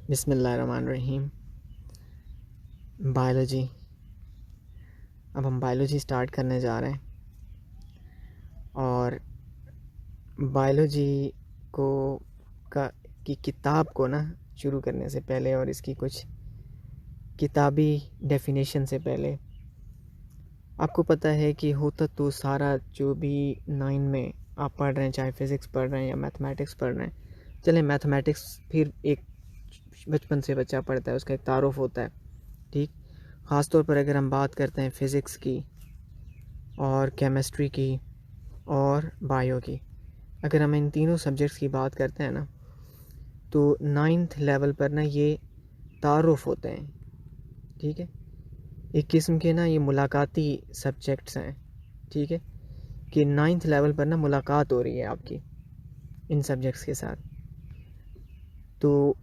बिस्मिल्लाहिर्रहमानिर्रहीम। बायोलॉजी। अब हम बायोलॉजी स्टार्ट करने जा रहे हैं और बायोलॉजी को की किताब को ना शुरू करने से पहले और इसकी कुछ किताबी डेफिनेशन से पहले आपको पता है कि होता तो सारा जो भी 9 में आप पढ़ रहे हैं, चाहे फ़िज़िक्स पढ़ रहे हैं या मैथमेटिक्स पढ़ रहे हैं। चलें, मैथमेटिक्स फिर एक बचपन से बच्चा पढ़ता है, उसका एक तारुफ होता है, ठीक। ख़ास तौर पर अगर हम बात करते हैं फ़िज़िक्स की और केमिस्ट्री की और बायो की, अगर हम इन तीनों सब्जेक्ट्स की बात करते हैं ना, तो 9th लेवल पर ना ये तारुफ होते हैं, ठीक है। एक किस्म के ना ये मुलाकाती सब्जेक्ट्स हैं, ठीक है, कि 9th लेवल पर ना मुलाकात हो रही है आपकी इन सब्जेक्ट्स के साथ। तो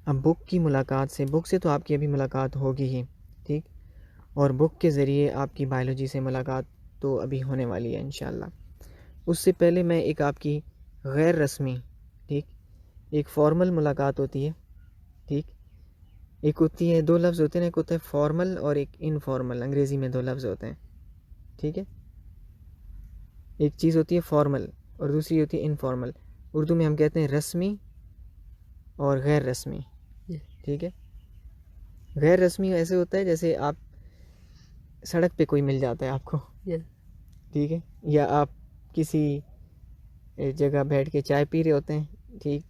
अब बुक की मुलाकात से, बुक से तो आपकी अभी मुलाकात होगी ही, ठीक, और बुक के ज़रिए आपकी बायोलॉजी से मुलाकात तो अभी होने वाली है इंशाल्लाह। उससे पहले मैं एक आपकी गैर रस्मी, ठीक, एक फ़ॉर्मल मुलाकात होती है, ठीक, एक होती है, दो लफ्ज़ होते हैं, एक होता है फॉर्मल और एक इनफॉर्मल। अंग्रेज़ी में दो लफ्ज़ होते हैं, ठीक है। एक चीज़ होती है फॉर्मल और दूसरी होती है इनफॉर्मल। उर्दू में हम कहते हैं रस्मी और गैर रस्मी, ठीक है। गैर रस्मी ऐसे होता है जैसे आप सड़क पे कोई मिल जाता है आपको, ठीक है, या आप किसी जगह बैठ के चाय पी रहे होते हैं, ठीक,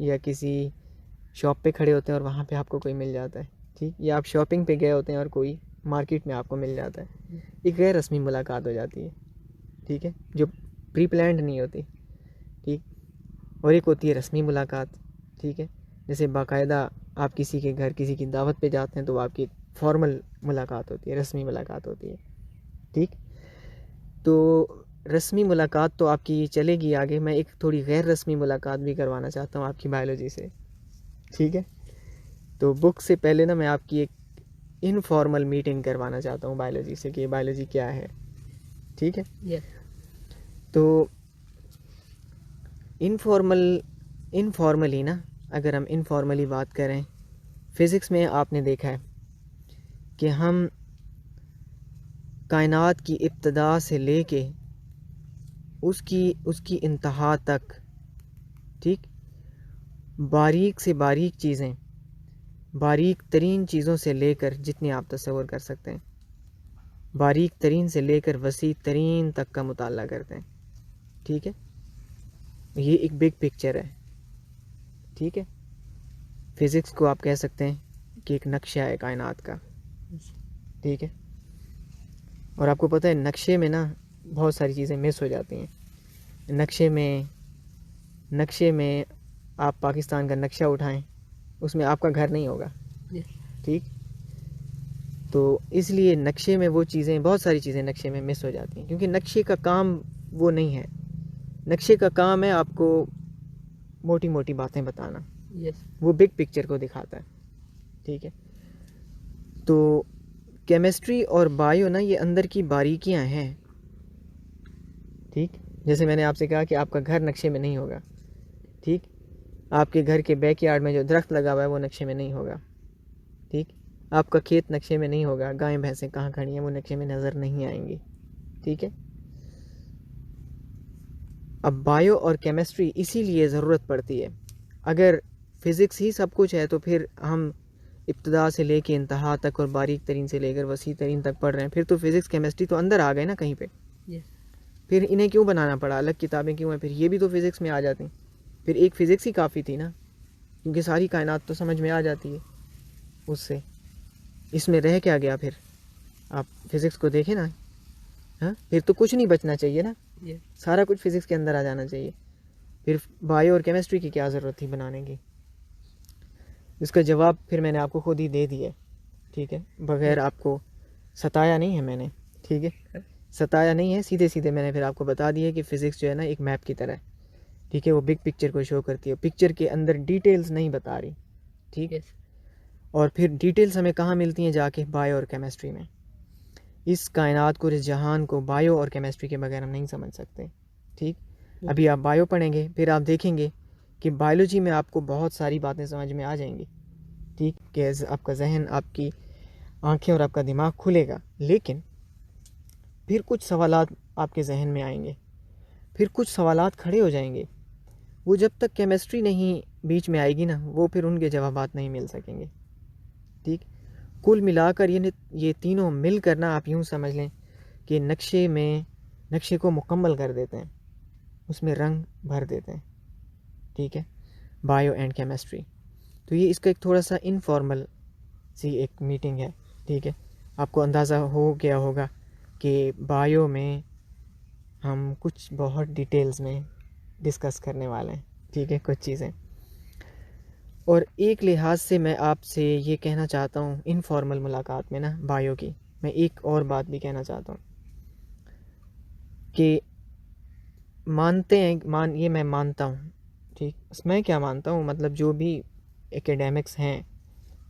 या किसी शॉप पे खड़े होते हैं और वहाँ पे आपको कोई मिल जाता है, ठीक, या आप शॉपिंग पे गए होते हैं और कोई मार्केट में आपको मिल जाता है। एक गैर रस्मी मुलाकात हो जाती है, ठीक है, जो प्री प्लान्ड नहीं होती, ठीक। और एक होती है रस्मी मुलाकात, ठीक है, जैसे बाकायदा आप किसी के घर किसी की दावत पे जाते हैं तो आपकी फॉर्मल मुलाकात होती है, रस्मी मुलाकात होती है, ठीक। तो रस्मी मुलाकात तो आपकी चलेगी आगे, मैं एक थोड़ी गैर रस्मी मुलाकात भी करवाना चाहता हूँ आपकी बायोलॉजी से, ठीक है। तो बुक से पहले ना मैं आपकी एक इनफॉर्मल मीटिंग करवाना चाहता हूँ बायोलॉजी से कि बायोलॉजी क्या है, ठीक है। तो इनफॉर्मली ना, अगर हम इनफॉर्मली बात करें, फ़िज़िक्स में आपने देखा है कि हम कायनात की इब्तिदा से लेके उसकी इंतहा तक, ठीक, बारीक से बारीक चीज़ें, बारीक तरीन चीज़ों से लेकर जितनी आप तस्वर कर सकते हैं, बारीक तरीन से लेकर वसी तरीन तक का मुताला करते हैं, ठीक है। ये एक बिग पिक्चर है, ठीक है। फ़िज़िक्स को आप कह सकते हैं कि एक नक्शा है कायनात का, ठीक है। और आपको पता है नक्शे में ना बहुत सारी चीज़ें मिस हो जाती हैं। नक्शे में आप पाकिस्तान का नक्शा उठाएं, उसमें आपका घर नहीं होगा, ठीक। तो इसलिए नक्शे में वो चीज़ें, बहुत सारी चीज़ें नक्शे में मिस हो जाती हैं, क्योंकि नक्शे का काम वो नहीं है। नक्शे का काम है आपको मोटी मोटी बातें बताना, वो बिग पिक्चर को दिखाता है, ठीक है। तो केमिस्ट्री और बायो ना ये अंदर की बारीकियां हैं, ठीक। जैसे मैंने आपसे कहा कि आपका घर नक्शे में नहीं होगा, ठीक, आपके घर के बैकयार्ड में जो दरख्त लगा हुआ है वो नक्शे में नहीं होगा, ठीक, आपका खेत नक्शे में नहीं होगा, गायें भैंसें कहाँ खड़ी हैं वो नक्शे में नज़र नहीं आएंगी, ठीक है। अब बायो और केमिस्ट्री इसीलिए ज़रूरत पड़ती है। अगर फ़िज़िक्स ही सब कुछ है तो फिर हम इब्तिदा से लेके इंतहा तक और बारीक तरीन से लेकर वसी तरीन तक पढ़ रहे हैं, फिर तो फ़िज़िक्स केमिस्ट्री तो अंदर आ गए ना कहीं पे। फिर इन्हें क्यों बनाना पड़ा, अलग किताबें क्यों हैं, फिर ये भी तो फ़िज़िक्स में आ जाती। फिर एक फ़िज़िक्स ही काफ़ी थी ना, क्योंकि सारी कायनात तो समझ में आ जाती है उससे। इसमें रह क्या गया फिर, आप फ़िज़िक्स को देखें ना, हाँ, फिर तो कुछ नहीं बचना चाहिए ना, सारा कुछ फ़िज़िक्स के अंदर आ जाना चाहिए। फिर बायो और केमिस्ट्री की क्या ज़रूरत थी बनाने की। इसका जवाब फिर मैंने आपको खुद ही दे दिया, ठीक है, बग़ैर आपको सताया नहीं है मैंने, ठीक है, सताया नहीं है, सीधे सीधे मैंने फिर आपको बता दिया कि फ़िज़िक्स जो है ना एक मैप की तरह है, ठीक है, वो बिग पिक्चर को शो करती है, पिक्चर के अंदर डिटेल्स नहीं बता रही, ठीक है। और फिर डिटेल्स हमें कहाँ मिलती हैं, जाके बायो और केमिस्ट्री में। इस कायनात को, इस जहान को बायो और केमिस्ट्री के बगैर हम नहीं समझ सकते, ठीक। अभी आप बायो पढ़ेंगे, फिर आप देखेंगे कि बायोलॉजी में आपको बहुत सारी बातें समझ में आ जाएंगी, ठीक, कि आपका जहन, आपकी आंखें और आपका दिमाग खुलेगा, लेकिन फिर कुछ सवालात आपके जहन में आएंगे, फिर कुछ सवालात खड़े हो जाएंगे। वो जब तक केमिस्ट्री नहीं बीच में आएगी ना, वो फिर उनके जवाबात नहीं मिल सकेंगे, ठीक। कुल मिलाकर ये तीनों मिलकर ना, आप यूँ समझ लें कि नक्शे को मुकम्मल कर देते हैं, उसमें रंग भर देते हैं, ठीक है, बायो एंड केमिस्ट्री। तो ये इसका एक थोड़ा सा इनफॉर्मल सी एक मीटिंग है, ठीक है। आपको अंदाज़ा हो गया होगा कि बायो में हम कुछ बहुत डिटेल्स में डिस्कस करने वाले हैं, ठीक है, कुछ चीज़ें। और एक लिहाज से मैं आपसे ये कहना चाहता हूँ इनफॉर्मल मुलाकात में ना बायो की, मैं एक और बात भी कहना चाहता हूँ कि मैं मानता हूँ, ठीक। मैं क्या मानता हूँ, मतलब जो भी एकेडमिक्स हैं,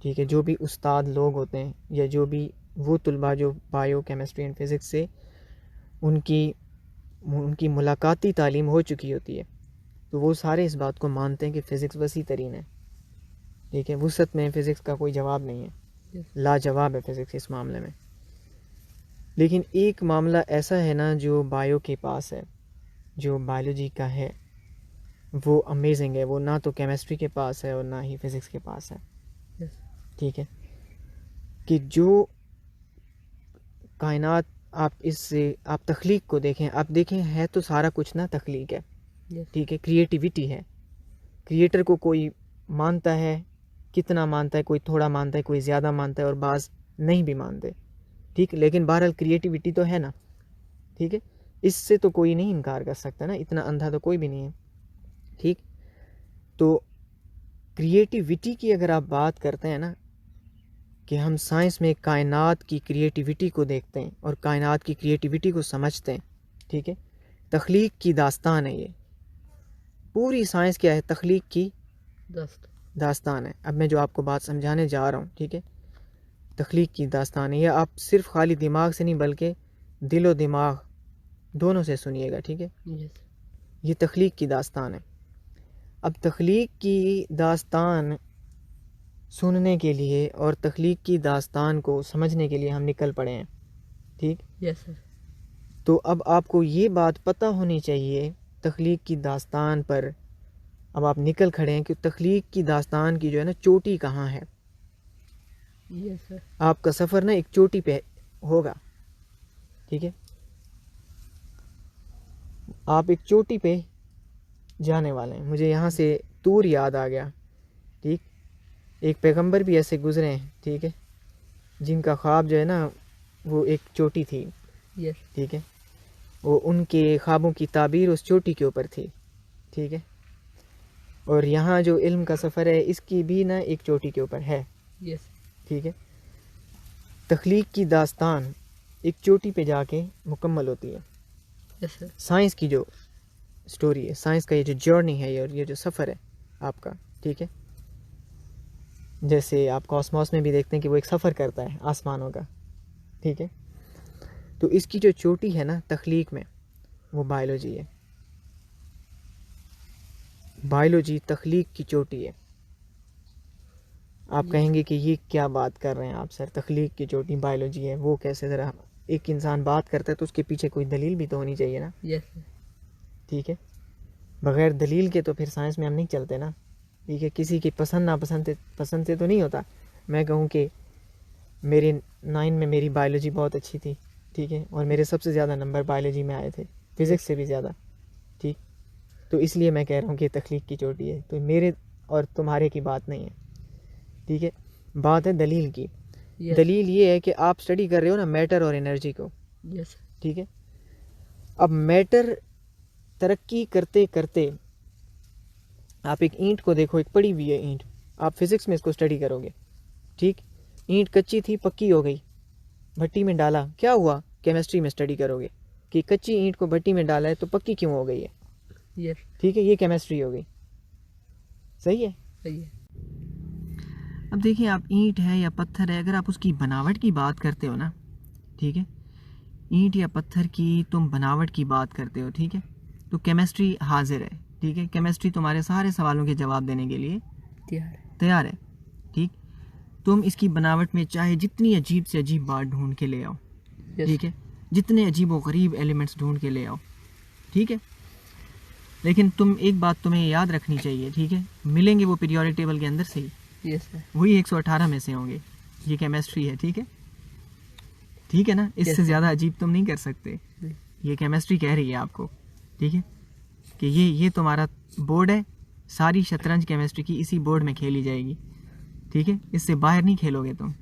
ठीक है, जो भी उस्ताद लोग होते हैं, या जो भी वो तुलबा जो बायो केमिस्ट्री एंड फिज़िक्स से उनकी मुलाकाती तालीम हो चुकी होती है, तो वो सारे इस बात को मानते हैं कि फ़िज़िक्स वसी तरीन है, ठीक है। वुसअत में फ़िज़िक्स का कोई जवाब नहीं है, लाजवाब है फ़िज़िक्स इस मामले में। लेकिन एक मामला ऐसा है ना जो बायो के पास है, जो बायोलॉजी का है, वो अमेजिंग है। वो ना तो केमिस्ट्री के पास है और ना ही फ़िज़िक्स के पास है, ठीक है। कि जो कायनात, आप तख्लीक को देखें, आप देखें, है तो सारा कुछ ना तख्लीक है, ठीक है, क्रिएटिविटी है। क्रिएटर को कोई मानता है, कितना मानता है, कोई थोड़ा मानता है, कोई ज़्यादा मानता है, और बाज़ नहीं भी मानते, ठीक। लेकिन बहरहाल क्रिएटिविटी तो है ना, ठीक है, इससे तो कोई नहीं इनकार कर सकता ना, इतना अंधा तो कोई भी नहीं है, ठीक। तो क्रिएटिविटी की अगर आप बात करते हैं ना, कि हम साइंस में कायनात की क्रिएटिविटी को देखते हैं और कायनात की क्रिएटिविटी को समझते हैं, ठीक है। तख्लीक की दास्तान है ये, पूरी साइंस क्या है, तख्लीक की दास्तान है। अब मैं जो आपको बात समझाने जा रहा हूँ, ठीक है, तख्लीक की दास्तान है। ये आप सिर्फ खाली दिमाग से नहीं बल्कि दिल और दिमाग दोनों से सुनिएगा, ठीक है। ये तख्लीक की दास्तान है। अब तख्लीक की दास्तान सुनने के लिए और तख्लीक की दास्तान को समझने के लिए हम निकल पड़े हैं, ठीक। Yes sir. तो अब आपको ये बात पता होनी चाहिए तख्लीक की दास्तान पर, अब आप निकल खड़े हैं कि तख्लीक की दास्तान की जो है ना चोटी कहाँ है। Yes sir. आपका सफ़र ना एक चोटी पे होगा, ठीक है, आप एक चोटी पे जाने वाले हैं। मुझे यहाँ से तूर याद आ गया, ठीक। एक पैगंबर भी ऐसे गुजरे हैं, ठीक है, जिनका ख्वाब जो है ना वो एक चोटी थी, यस। ठीक है, वो उनके ख्वाबों की ताबीर उस चोटी के ऊपर थी, ठीक है। और यहाँ जो इल्म का सफ़र है इसकी भी ना एक चोटी के ऊपर है, यस। ठीक है। तख्लीक की दास्तान एक चोटी पे जाके मुकम्मल होती है। Yes sir. साइंस की जो स्टोरी है, साइंस का ये जो जर्नी है और ये जो सफ़र है आपका, ठीक है, जैसे आप कॉस्मॉस में भी देखते हैं कि वो एक सफ़र करता है आसमानों का, ठीक है। तो इसकी जो चोटी है ना तख्लीक में, वो बायोलॉजी है। बायोलॉजी तख्लीक की चोटी है। आप कहेंगे कि ये क्या बात कर रहे हैं आप सर, तख्लीक की चोटी बायोलॉजी है, वो कैसे? ज़रा, एक इंसान बात करता है तो उसके पीछे कोई दलील भी तो होनी चाहिए ना, यस। ठीक है। बग़ैर दलील के तो फिर साइंस में हम नहीं चलते ना, ठीक है। किसी की पसंद से तो नहीं होता। मैं कहूँ कि मेरी 9 में मेरी बायोलॉजी बहुत अच्छी थी, ठीक है, और मेरे सबसे ज़्यादा नंबर बायोलॉजी में आए थे, फ़िज़िक्स से भी ज़्यादा, ठीक। तो इसलिए मैं कह रहा हूँ कि तख्लीक की चोटी है। तो मेरे और तुम्हारे की बात नहीं है, ठीक है, बात है दलील की। यस। दलील ये है कि आप स्टडी कर रहे हो ना मैटर और एनर्जी को, यस। ठीक है। अब मैटर तरक्की करते करते, आप एक ईंट को देखो, एक पड़ी हुई है ईंट, आप फिज़िक्स में इसको स्टडी करोगे, ठीक। ईंट कच्ची थी, पक्की हो गई, भट्टी में डाला, क्या हुआ? केमिस्ट्री में स्टडी करोगे कि कच्ची ईंट को भट्टी में डाला है तो पक्की क्यों हो गई है, यस। ठीक है, ये केमिस्ट्री हो गई, सही है। सही है। अब देखिए, आप ईंट है या पत्थर है, अगर आप उसकी बनावट की बात करते हो ना, ठीक है, ईंट या पत्थर की तुम बनावट की बात करते हो, ठीक है, तो केमिस्ट्री हाजिर है, ठीक है, केमिस्ट्री तुम्हारे सारे सवालों के जवाब देने के लिए तैयार है। ठीक, तुम इसकी बनावट में चाहे जितनी अजीब से अजीब बात ढूंढ के ले आओ, ठीक है, जितने अजीब व गरीब एलिमेंट्स ढूंढ के ले आओ, ठीक है, लेकिन एक बात तुम्हें याद रखनी चाहिए, ठीक है, मिलेंगे वो पीरियोडिक टेबल के अंदर से ही, वही 118 में से होंगे। ये केमिस्ट्री है, ठीक है, ठीक है ना, इससे ज़्यादा अजीब तुम नहीं कर सकते। ये केमिस्ट्री कह रही है आपको, ठीक है, कि ये तुम्हारा बोर्ड है, सारी शतरंज केमिस्ट्री की इसी बोर्ड में खेली जाएगी, ठीक है, इससे बाहर नहीं खेलोगे तुम,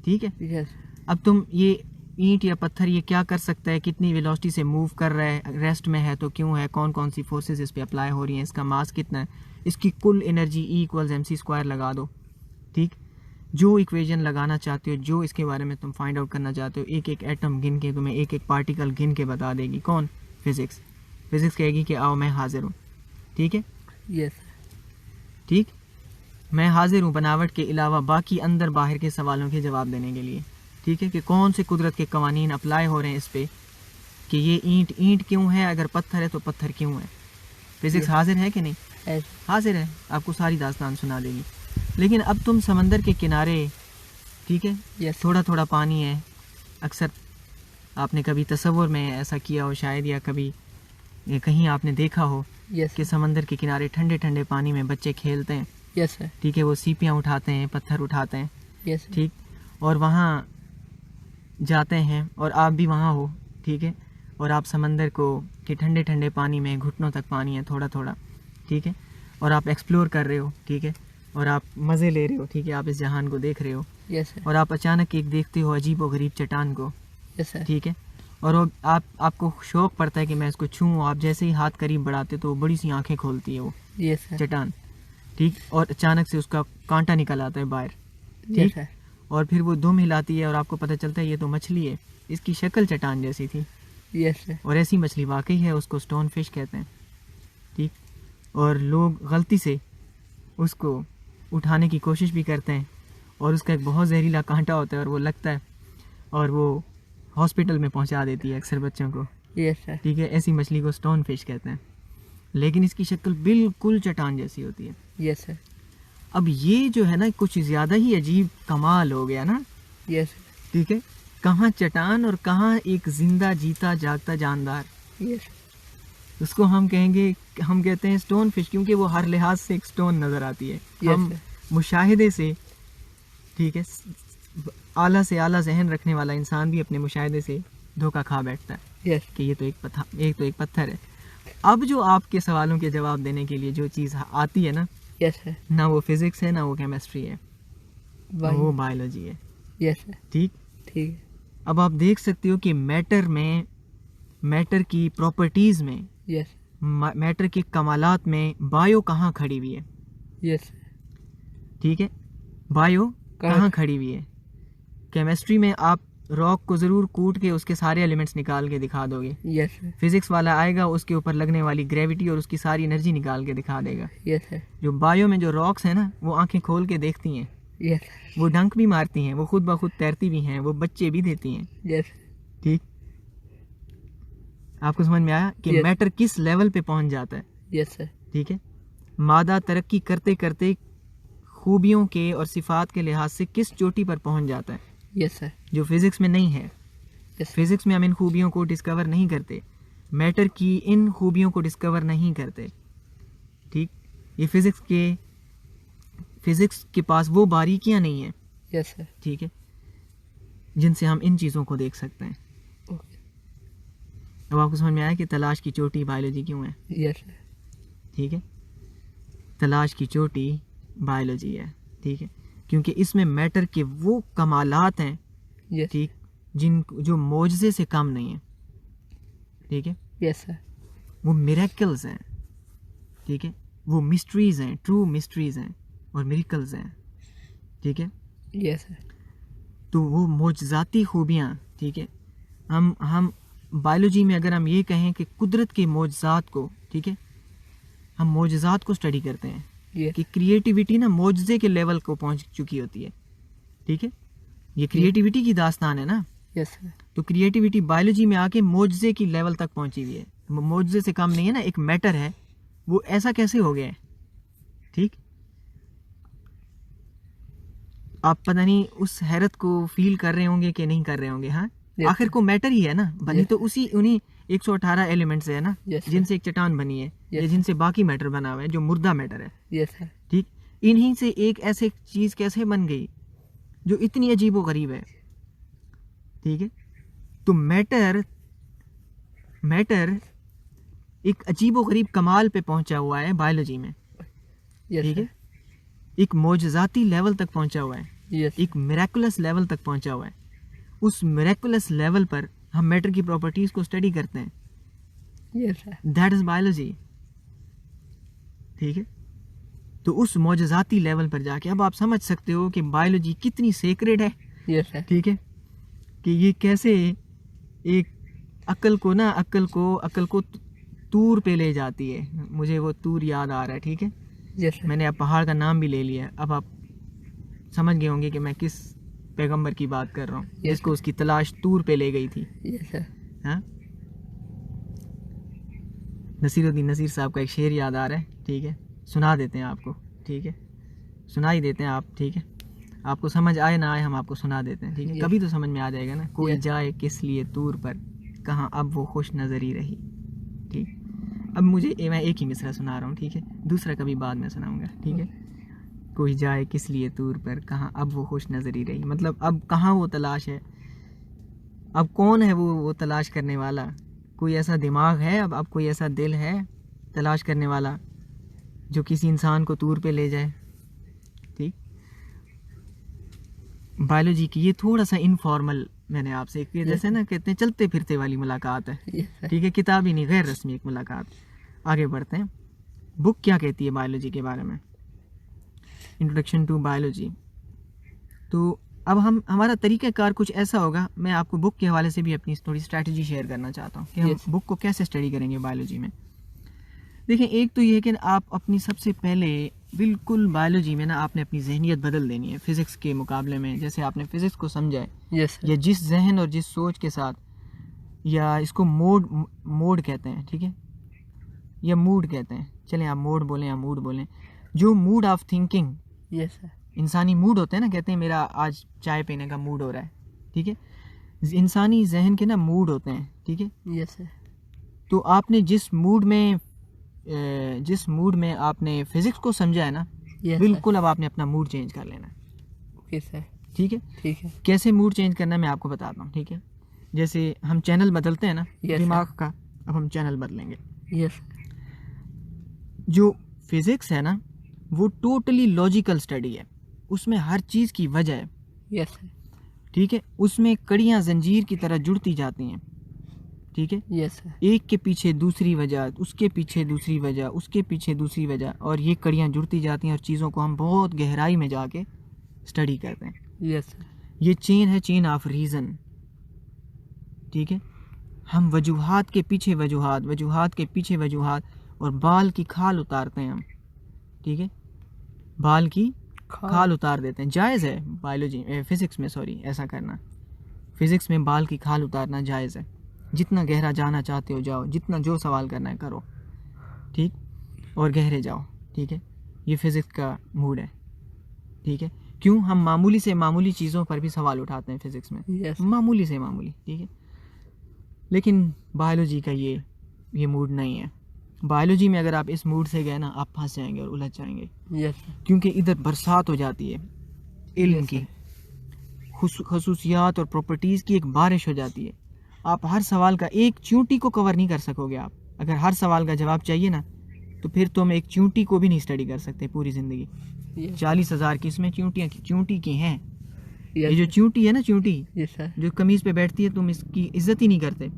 ठीक है। अब तुम ये ईंट या पत्थर ये क्या कर सकता है, कितनी वेलोसिटी से मूव कर रहा है, रेस्ट में है तो क्यों है, कौन कौन सी फोर्सेस इस पे अप्लाई हो रही हैं, इसका मास कितना है, इसकी कुल एनर्जी E=mc² लगा दो, ठीक, जो इक्वेशन लगाना चाहते हो, जो इसके बारे में तुम फाइंड आउट करना चाहते हो, एक एक एटम गिन के तुम्हें एक एक पार्टिकल गिन के बता देगी। कौन? फिजिक्स। फिजिक्स कहेगी कि आओ मैं हाजिर हूँ, ठीक है, यस, ठीक, मैं हाजिर हूँ बनावट के अलावा बाकी अंदर बाहर के सवालों के जवाब देने के लिए, ठीक है, कि कौन से कुदरत के कवानीन अप्लाई हो रहे हैं इस पे, कि ये ईंट क्यों है, अगर पत्थर है तो पत्थर क्यों है। फिजिक्स हाजिर है कि नहीं? हाजिर है, आपको सारी दास्तान सुना देगी। लेकिन अब तुम समंदर के किनारे, ठीक है, थोड़ा थोड़ा पानी है, अक्सर आपने कभी तसव्वुर में ऐसा किया हो शायद, या कभी कहीं आपने देखा हो कि समंदर के किनारे ठंडे ठंडे पानी में बच्चे खेलते हैं, ठीक है, वो सीपियाँ उठाते हैं, पत्थर उठाते हैं, ठीक, और वहाँ जाते हैं, और आप भी वहाँ हो, ठीक है, और आप समंदर को के ठंडे ठंडे पानी में घुटनों तक पानी है थोड़ा थोड़ा, ठीक है, और आप एक्सप्लोर कर रहे हो, ठीक है, और आप मज़े ले रहे हो, ठीक है, आप इस जहान को देख रहे हो, और आप अचानक एक देखते हो अजीब व गरीब चट्टान को, ठीक है, और वो आपको शौक़ पड़ता है कि मैं इसको छूऊं, आप जैसे ही हाथ करीब बढ़ाते तो बड़ी सी आंखें खोलती है वो चट्टान, ठीक, और अचानक से उसका कांटा निकल आता है बाहर, ठीक, और फिर वो दुम हिलाती है और आपको पता चलता है ये तो मछली है, इसकी शक्ल चट्टान जैसी थी, और ऐसी मछली वाकई है, उसको स्टोन फिश कहते हैं, ठीक, और लोग गलती से उसको उठाने की कोशिश भी करते हैं, और उसका एक बहुत जहरीला कांटा होता है और वो लगता है और वो हॉस्पिटल में पहुंचा देती है अक्सर बच्चों को, ठीक है, ऐसी मछली को स्टोन फिश कहते हैं, लेकिन इसकी शक्ल बिल्कुल चट्टान जैसी होती है। अब ये जो है ना कुछ ज़्यादा ही अजीब कमाल हो गया ना, ठीक है, कहाँ चट्टान और कहाँ एक जिंदा जीता जागता जानदार, उसको हम कहते हैं स्टोन फिश, क्योंकि वो हर लिहाज से एक स्टोन नज़र आती है। हम मुशाहिदे से, ठीक है, आला से आला जहन रखने वाला इंसान भी अपने मुशाहिदे से धोखा खा बैठता है कि ये तो एक पत्थर है। अब जो आपके सवालों के जवाब देने के लिए जो चीज़ आती है ना, ना वो फिजिक्स है, ना वो केमिस्ट्री है, वो बायोलॉजी है, ठीक। अब आप देख सकते हो कि मैटर की प्रॉपर्टीज में, मैटर के कमालात में बायो कहाँ खड़ी हुई है, ठीक है, बायो कहाँ खड़ी हुई है। केमिस्ट्री में आप रॉक को ज़रूर कूट के उसके सारे एलिमेंट्स निकाल के दिखा दोगे, फिजिक्स वाला आएगा उसके ऊपर लगने वाली ग्रेविटी और उसकी सारी एनर्जी निकाल के दिखा देगा। जो बायो में जो रॉक्स हैं ना, वो आंखें खोल के देखती हैं, वो डंक भी मारती हैं, वो खुद ब खुद तैरती भी हैं, वो बच्चे भी देती हैं, ठीक, आपको समझ में आया कि मैटर किस लेवल पे पहुंच जाता है, ठीक है, मादा तरक्की करते करते खूबियों के और सिफात के लिहाज से किस चोटी पर पहुंच जाता है, जो फिजिक्स में नहीं है। फिजिक्स में हम इन खूबियों को डिस्कवर नहीं करते, मैटर की इन खूबियों को डिस्कवर नहीं करते, ठीक, ये फिजिक्स के पास वो बारीकियां नहीं है, ठीक है, जिनसे हम इन चीज़ों को देख सकते हैं। अब आपको समझ में आया कि तलाश की चोटी बायोलॉजी क्यों है, ठीक है, तलाश की चोटी बायोलॉजी है, ठीक है, क्योंकि इसमें मैटर के वो कमालात हैं, ठीक, जो मौजज़े से कम नहीं है, ठीक है, वो मिरेकल्स हैं, ठीक है, वो मिस्ट्रीज हैं, ट्रू मिस्ट्रीज हैं और मिरेकल्स हैं, ठीक है, तो वो मौजज़ाती खूबियाँ, ठीक है, हम बायोलॉजी में अगर हम ये कहें कि कुदरत के मौजज़ात को, ठीक है, हम मौजज़ात को स्टडी करते हैं कि क्रिएटिविटी ना मौजज़े के लेवल को पहुंच चुकी होती है, ठीक है, ये क्रिएटिविटी की दास्तान है ना, तो क्रिएटिविटी बायोलॉजी में आके मौजज़े की लेवल तक पहुंची हुई है, मौजज़े से कम नहीं है ना, एक मैटर है, वो ऐसा कैसे हो गया है, ठीक। आप पता नहीं उस हैरत को फील कर रहे होंगे कि नहीं कर रहे होंगे। हाँ, Yes, आखिर को मैटर ही है ना, बनी Yes. तो उन्हीं 118 एलिमेंट से है ना, Yes, sir. जिनसे एक चट्टान बनी है, Yes, या sir. जिनसे बाकी मैटर बना हुआ है जो मुर्दा मैटर है, यस सर। ठीक। इन्हीं से एक ऐसे चीज कैसे बन गई जो इतनी अजीबो गरीब है, ठीक है। तो मैटर एक अजीबो गरीब कमाल पे पहुंचा हुआ है बायोलॉजी में, यस ठीक है। सर। एक मौजज़ाती लेवल तक पहुंचा हुआ है, यस। एक मिरेकुलस लेवल तक पहुंचा हुआ है। उस मिरेकुलस लेवल पर हम मैटर की प्रॉपर्टीज को स्टडी करते हैं, yes sir. That is biology, ठीक है। तो उस मौजज़ाती लेवल पर जाके अब आप समझ सकते हो कि बायोलॉजी कितनी सेक्रेड है, यस सर। ठीक है। कि ये कैसे एक अक्ल को तूर पे ले जाती है। मुझे वो तूर याद आ रहा है, ठीक है। Yes sir. मैंने अब पहाड़ का नाम भी ले लिया है। अब आप समझ गए होंगे कि मैं किस पैगंबर की बात कर रहा हूँ, जिसको उसकी तलाश तूर पे ले गई थी। Yes sir. हाँ, नसीरुद्दीन नसीर साहब का एक शेर याद आ रहा है, ठीक है। सुना देते हैं आपको, ठीक है। सुना ही देते हैं आप, ठीक है। आपको समझ आए ना आए, हम आपको सुना देते हैं, ठीक है। Yes. कभी तो समझ में आ जाएगा ना। कोई Yes. जाए किस लिए तूर पर, कहाँ अब वो खुश नजरी रही, ठीक। अब मैं एक ही मिसरा सुना रहा हूँ, ठीक है। दूसरा कभी बाद में सुनाऊंगा, ठीक है। कोई जाए किस लिए तूर पर, कहाँ अब वो खुश नजरी रही। मतलब अब कहाँ वो तलाश है, अब कौन है वो तलाश करने वाला। कोई ऐसा दिमाग है, अब कोई ऐसा दिल है तलाश करने वाला जो किसी इंसान को तूर पे ले जाए, ठीक। बायोलॉजी की ये थोड़ा सा इनफॉर्मल मैंने आपसे एक, जैसे ना कहते हैं चलते फिरते वाली मुलाकात है, यस सर। ठीक है। किताबी नहीं, गैर रस्मी एक मुलाकात। आगे बढ़ते हैं। बुक क्या कहती है बायोलॉजी के बारे में, इंट्रोडक्शन टू बायोलॉजी। तो अब हमारा तरीक़ाकार कुछ ऐसा होगा। मैं आपको बुक के हवाले से भी अपनी थोड़ी स्ट्रैटेजी शेयर करना चाहता हूँ कि हम Yes. बुक को कैसे स्टडी करेंगे बायोलॉजी में। देखें, एक तो ये कि आप अपनी सबसे पहले बिल्कुल बायोलॉजी में ना आपने अपनी जहनियत बदल देनी है फिज़िक्स के मुकाबले में। जैसे आपने फ़िज़िक्स को समझा है, यस सर। या जिस जहन और जिस सोच के साथ, या इसको मोड कहते हैं, ठीक है, या मूड कहते हैं। चलें आप मोड बोलें या मूड बोलें, जो mood off thinking, yes sir. इंसानी मूड होते हैं ना, कहते हैं मेरा आज चाय पीने का मूड हो रहा है, ठीक है। इंसानी जहन के ना मूड होते हैं, ठीक है। Yes sir. तो आपने जिस मूड में आपने फिज़िक्स को समझा है ना, यस बिल्कुल अब आपने अपना मूड चेंज कर लेना है, ओके सर। ठीक है। ठीक है। कैसे मूड चेंज करना है मैं आपको बताता हूँ, ठीक है। जैसे हम चैनल बदलते हैं ना Yes, दिमाग का, अब हम चैनल बदलेंगे। यस। जो फिज़िक्स है ना वो टोटली लॉजिकल स्टडी है, उसमें हर चीज़ की वजह है, यस सर। ठीक है। उसमें कड़ियाँ जंजीर की तरह जुड़ती जाती हैं, ठीक है। Yes sir. एक के पीछे दूसरी वजह, उसके पीछे दूसरी वजह, उसके पीछे दूसरी वजह, और ये कड़ियाँ जुड़ती जाती हैं और चीज़ों को हम बहुत गहराई में जाके स्टडी करते हैं। Yes sir. ये चेन है, चेन ऑफ रीज़न, ठीक है। हम वजूहात के पीछे वजूहात के पीछे वजूहात, और बाल की खाल उतारते हैं हम, ठीक है। बाल की खाल उतार देते हैं। जायज़ है बायोलॉजी फिज़िक्स में, सॉरी, ऐसा करना। फिज़िक्स में बाल की खाल उतारना जायज़ है। जितना गहरा जाना चाहते हो जाओ, जितना जो सवाल करना है करो, ठीक, और गहरे जाओ, ठीक है। ये फिज़िक्स का मूड है, ठीक है। क्यों हम मामूली से मामूली चीज़ों पर भी सवाल उठाते हैं फिज़िक्स में, यस। मामूली से मामूली, ठीक है। लेकिन बायोलॉजी का ये मूड नहीं है। बायोलॉजी में अगर आप इस मूड से गए ना, आप फंस जाएंगे और उलझ जाएंगे, यस सर। क्योंकि इधर बरसात हो जाती है इल्म Yes, की, खसूसियात और प्रॉपर्टीज़ की एक बारिश हो जाती है। आप हर सवाल का एक चींटी को कवर नहीं कर सकोगे। आप अगर हर सवाल का जवाब चाहिए ना, तो फिर तुम एक चींटी को भी नहीं स्टडी कर सकते पूरी ज़िंदगी। यस। 40,000 किस्में चींटी की हैं। ये यस जो चींटी है ना, चींटी यस सर। जो कमीज़ पे बैठती है, तुम इसकी इज्जत ही नहीं करते।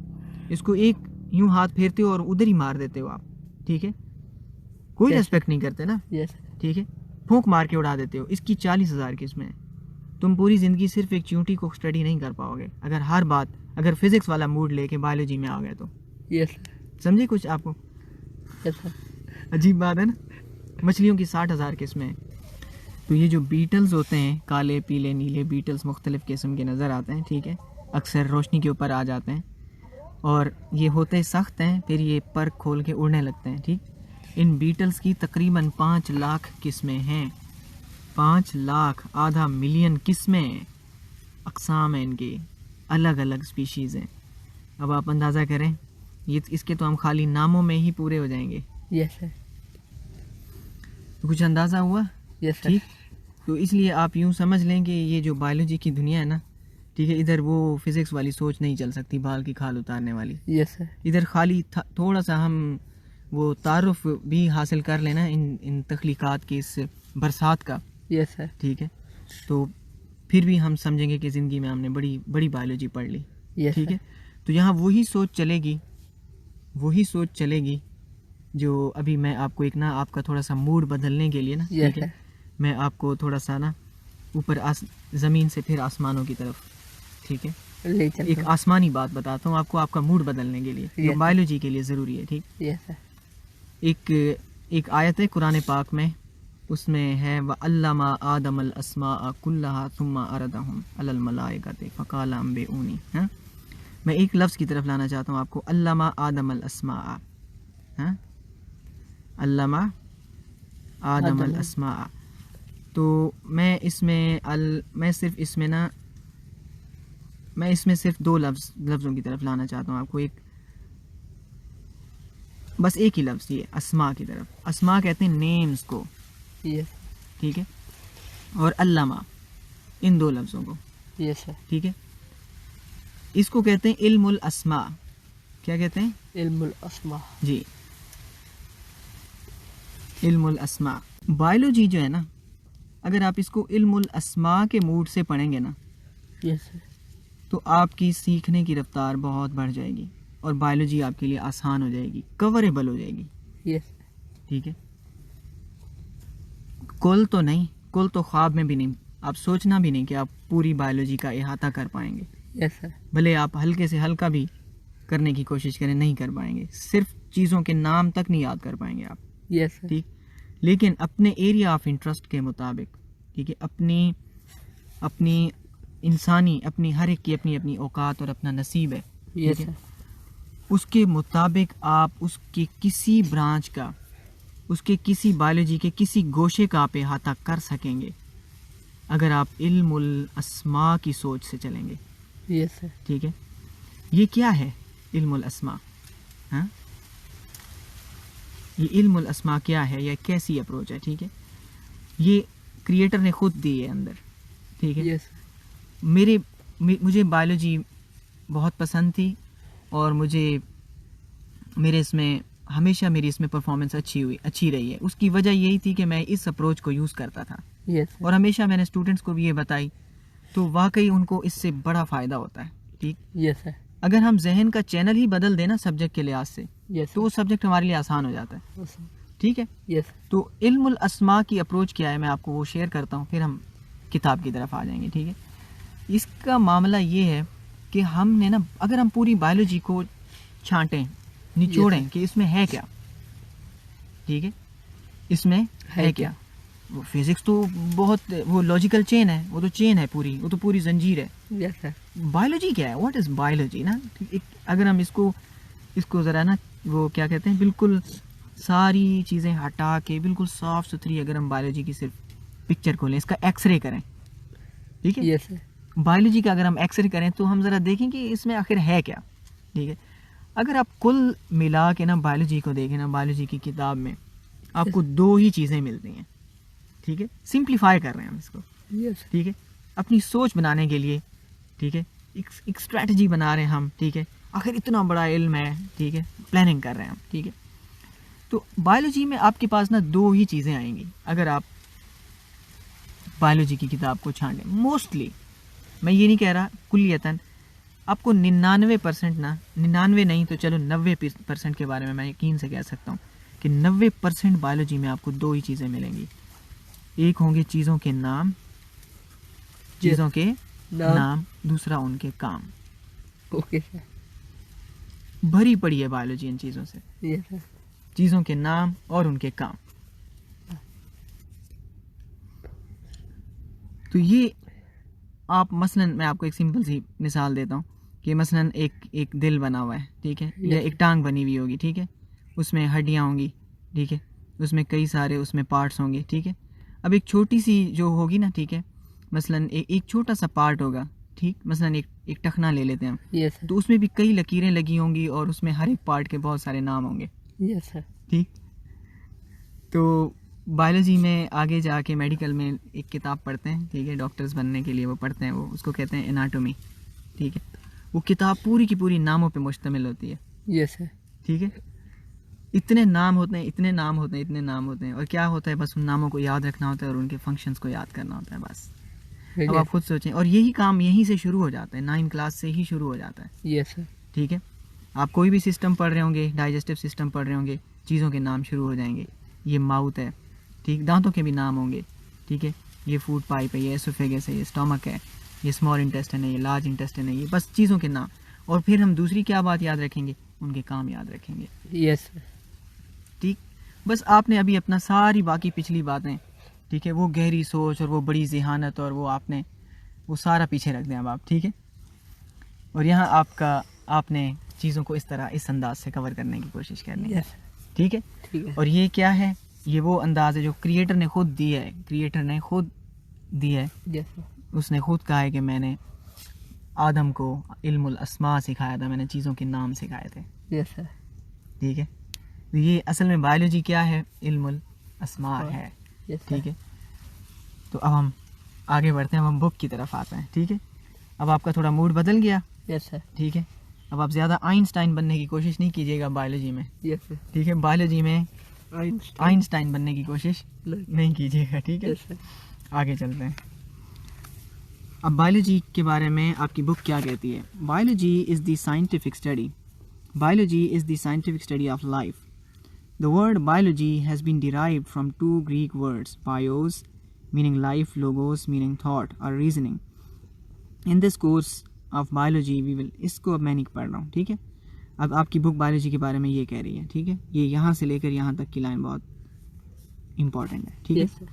इसको एक यूं हाथ फेरते हो और उधर ही मार देते हो आप, ठीक है। कोई Yes. रेस्पेक्ट नहीं करते ना, यस। ठीक है। फूंक मार के उड़ा देते हो। इसकी 40,000 किस्में हैं। तुम पूरी ज़िंदगी सिर्फ एक चींटी को स्टडी नहीं कर पाओगे अगर फिज़िक्स वाला मूड लेके बायोलॉजी में आ गए तो। यस। समझे कुछ आपको? Yes sir. अजीब बात है ना। मछलियों की 60,000 किस्में हैं। तो ये जो बीटल्स होते हैं, काले पीले नीले बीटल्स मुख्तलिफ़ किस्म के नज़र आते हैं, ठीक है। अक्सर रोशनी के ऊपर आ जाते हैं और ये होते सख्त हैं, फिर ये पर खोल के उड़ने लगते हैं, ठीक। इन बीटल्स की तकरीबन 5 लाख किस्में हैं। 5 लाख, आधा मिलियन किस्में, अक़साम हैं इनके, अलग अलग स्पीशीज़ हैं। अब आप अंदाज़ा करें, ये इसके तो हम खाली नामों में ही पूरे हो जाएंगे। Yes sir. तो कुछ अंदाज़ा हुआ? Yes sir. ठीक। तो इसलिए आप यूँ समझ लें कि ये जो बायोलॉजी की दुनिया है ना, ठीक है, इधर वो फिज़िक्स वाली सोच नहीं चल सकती, बाल की खाल उतारने वाली। Yes sir. इधर खाली थोड़ा सा हम वो तारुफ भी हासिल कर लेना इन तख्लीक़ात की, इस बरसात का। Yes sir. ठीक है, तो फिर भी हम समझेंगे कि ज़िंदगी में हमने बड़ी बड़ी बायोलॉजी पढ़ ली। यस ठीक सर। है, तो यहाँ वही सोच चलेगी जो अभी मैं आपको एक ना, आपका थोड़ा सा मूड बदलने के लिए ना, यस ठीक है, सर। मैं आपको थोड़ा सा ना ऊपर ज़मीन से फिर आसमानों की तरफ, ठीक है, ले चलते एक हैं। आसमानी बात बताता हूँ आपको, आपका मूड बदलने के लिए, जो Yes, sir. बायोलॉजी के लिए ज़रूरी है। ठीक, यस सर। एक आयत है कुरान पाक में, उसमें है व अल्लमा आदमल अस्मा कुल्लहा सुम्मा अरदहुम अलल मलाइकति फ़क़ाल अंबिऊनी। हाँ, मैं एक लफ्ज़ की तरफ लाना चाहता हूँ आपको, अल्लमा आदमल अस्मा। हाँ, अल्लमा आदमल अस्मा। तो मैं इसमें सिर्फ 2 लफ्ज़ों की तरफ लाना चाहता हूँ आपको, बस एक ही लफ्ज़, ये अस्मा की तरफ। अस्मा कहते हैं नेम्स को। यस। ठीक है, और अल्लामा, इन 2 लफ्ज़ों को। Yes sir. ठीक है, इसको कहते हैं इल्मुल अस्मा। क्या कहते हैं? इल्मुल अस्मा। जी, इल्मुल अस्मा। बायोलॉजी जो है ना, अगर आप इसको इल्मुल अस्मा के मूड से पढ़ेंगे ना, यस सर, तो आपकी सीखने की रफ्तार बहुत बढ़ जाएगी और बायोलॉजी आपके लिए आसान हो जाएगी, कवरेबल हो जाएगी। यस। ठीक है, कुल तो ख्वाब में भी नहीं, आप सोचना भी नहीं कि आप पूरी बायोलॉजी का इहाता कर पाएंगे। Yes sir. भले आप हल्के से हल्का भी करने की कोशिश करें, नहीं कर पाएंगे। सिर्फ चीज़ों के नाम तक नहीं याद कर पाएंगे आप। Yes sir. ठीक, लेकिन अपने एरिया ऑफ इंटरेस्ट के मुताबिक, ठीक है, अपनी इंसानी, अपनी हर एक की अपनी अपनी औकात और अपना नसीब है। यस ठीक है? सर। उसके मुताबिक आप उसके किसी ब्रांच का, उसके किसी बायोलॉजी के किसी गोशे का आप इहाता कर सकेंगे अगर आप इल्मुल अस्मा की सोच से चलेंगे। Yes sir. ठीक है, ये क्या है इल्मुल अस्मा? हाँ, ये इल्मुल अस्मा क्या है, या कैसी अप्रोच है? ठीक है, ये क्रिएटर ने खुद दी है अंदर। ठीक है, यस। मुझे बायोलॉजी बहुत पसंद थी और हमेशा मेरी इसमें परफॉर्मेंस अच्छी रही है। उसकी वजह यही थी कि मैं इस अप्रोच को यूज़ करता था। यस। और हमेशा मैंने स्टूडेंट्स को भी ये बताई, तो वाकई उनको इससे बड़ा फ़ायदा होता है। ठीक, यस सर। अगर हम जहन का चैनल ही बदल देना सब्जेक्ट के लिहाज से, यस तो वो सब्जेक्ट हमारे लिए आसान हो जाता है। सर। ठीक है, यस। तो इल्मुल अस्मा की अप्रोच क्या है, मैं आपको वो शेयर करता हूँ, फिर हम किताब की तरफ आ जाएंगे। ठीक है, इसका मामला ये है कि हमने ना, अगर हम पूरी बायोलॉजी को छांटें, निचोड़ें कि इसमें है क्या, ठीक है, इसमें है क्या। वो फिजिक्स तो बहुत, वो लॉजिकल चेन है, वो तो चेन है पूरी, वो तो पूरी जंजीर है। Yes sir. बायोलॉजी क्या है, व्हाट इज़ बायोलॉजी ना, अगर हम इसको ज़रा ना, वो क्या कहते हैं, बिल्कुल सारी चीज़ें हटा के बिल्कुल साफ़ सुथरी अगर हम बायोलॉजी की सिर्फ पिक्चर को लें, इसका एक्सरे करें, ठीक है, यस सर। बायोलॉजी का अगर हम एक्सरे करें तो हम ज़रा देखें कि इसमें आखिर है क्या। ठीक है, अगर आप कुल मिला के ना बायोलॉजी को देखें ना, बायोलॉजी की किताब में आपको 2 ही चीज़ें मिलती हैं। ठीक है, सिंप्लीफाई कर रहे हैं हम इसको। यस। ठीक है, अपनी सोच बनाने के लिए, ठीक है, एक स्ट्रैटेजी बना रहे हैं हम। ठीक है, आखिर इतना बड़ा इल्म है, ठीक है, प्लानिंग कर रहे हैं हम। ठीक है, तो बायोलॉजी में आपके पास ना 2 ही चीज़ें आएंगी अगर आप बायोलॉजी की किताब को छांटें। मोस्टली, मैं ये नहीं कह रहा कुल्लियतन, आपको 99% ना, 99 नहीं तो चलो 90% के बारे में मैं यकीन से कह सकता हूँ कि 90% बायोलॉजी में आपको 2 ही चीज़ें मिलेंगी। एक होंगे चीज़ों के नाम, दूसरा उनके काम। Okay sir. भरी पड़ी है बायोलॉजी इन चीज़ों से, यस सर। चीज़ों के नाम और उनके काम। तो ये आप मसलन, मैं आपको एक सिंपल सी मिसाल देता हूँ कि मसलन एक दिल बना हुआ है, ठीक है, या एक टांग बनी हुई होगी, ठीक है, उसमें हड्डियाँ होंगी, ठीक है, उसमें कई सारे उसमें पार्ट्स होंगे, ठीक है। अब एक छोटी सी जो होगी ना, ठीक है, मसलन एक छोटा सा पार्ट होगा, ठीक, मसलन एक टखना ले लेते हैं हम, यस सर। तो उसमें भी कई लकीरें लगी होंगी और उसमें हर एक पार्ट के बहुत सारे नाम होंगे, यस सर। ठीक। तो बायोलॉजी में आगे जाके मेडिकल में एक किताब पढ़ते हैं, ठीक है, डॉक्टर्स बनने के लिए वो पढ़ते हैं, वो उसको कहते हैं एनाटॉमी, ठीक है। वो किताब पूरी की पूरी नामों पे मुश्तमिल होती है, यस सर। ठीक है। इतने नाम होते हैं, इतने नाम होते हैं, इतने नाम होते हैं, और क्या होता है, बस उन नामों को याद रखना होता है और उनके फंक्शंस को याद करना होता है, बस। अब आप खुद सोचें, और यही काम यहीं से शुरू हो जाता है, 9 क्लास से ही शुरू हो जाता है, यस सर। ठीक है। आप कोई भी सिस्टम पढ़ रहे होंगे, डाइजेस्टिव सिस्टम पढ़ रहे होंगे, चीज़ों के नाम शुरू हो जाएंगे। ये माउथ है, ठीक, दांतों के भी नाम होंगे, ठीक है। ये फूड पाइप है, ये एसोफेगस है, ये स्टमक है, ये स्मॉल इंटेस्टाइन है, ये लार्ज इंटेस्टाइन है, ये बस चीज़ों के नाम। और फिर हम दूसरी क्या बात याद रखेंगे, उनके काम याद रखेंगे, यस सर। ठीक। बस आपने अभी अपना सारी बाकी पिछली बातें, ठीक है, वो गहरी सोच और वो बड़ी ज़हानत और वो आपने वो सारा पीछे रख दें अब आप, ठीक है। और यहाँ आपने चीज़ों को इस तरह, इस अंदाज से कवर करने की कोशिश करनी है, यस ठीक है। ठीक है। और ये क्या है, ये वो अंदाज है जो क्रिएटर ने खुद दिया है, क्रिएटर ने खुद दिया है। Yes sir. उसने खुद कहा है कि मैंने आदम को इल्मुल अस्मा सिखाया था, मैंने चीज़ों के नाम सिखाए थे, यस सर। ठीक है। तो ये असल में बायोलॉजी क्या है, इल्मुल अस्मा है, यस ठीक है। तो अब हम आगे बढ़ते हैं, अब हम बुक की तरफ आते हैं, ठीक है। अब आपका थोड़ा मूड बदल गया, यस सर। ठीक है। अब आप ज़्यादा आइंस्टाइन बनने की कोशिश नहीं कीजिएगा बायोलॉजी में, यस सर। ठीक है। बायोलॉजी में आइंस्टाइन बनने की कोशिश नहीं कीजिएगा, ठीक है। Yes sir. आगे चलते हैं। अब बायोलॉजी के बारे में आपकी बुक क्या कहती है। Biology is the scientific study, biology is the scientific study of life. The word biology has been derived from 2 Greek words, bios meaning life, logos meaning thought or reasoning. In this course of biology we will, इसको अब मैं नहीं पढ़ रहा हूँ, ठीक है। अब आपकी बुक बायोलॉजी के बारे में ये कह रही है, ठीक है। ये यहाँ से लेकर यहाँ तक की लाइन बहुत इम्पॉर्टेंट है, ठीक है। Yes sir.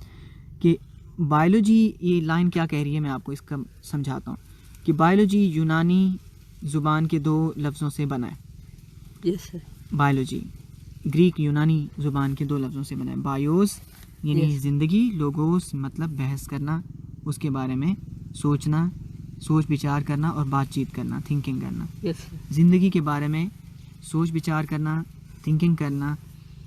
कि बायोलॉजी, ये लाइन क्या कह रही है मैं आपको इसका समझाता हूँ कि बायोलॉजी यूनानी ज़ुबान के 2 लफ्ज़ों से बना है। Yes sir. बायोलॉजी ग्रीक यूनानी ज़ुबान के 2 लफ्ज़ों से बना है। बायोस यानी Yes. ज़िंदगी, लोगोस मतलब बहस करना, उसके बारे में सोचना, सोच विचार करना और बातचीत करना, थिंकिंग करना। Yes sir. ज़िंदगी के बारे में सोच विचार करना, थिंकिंग करना,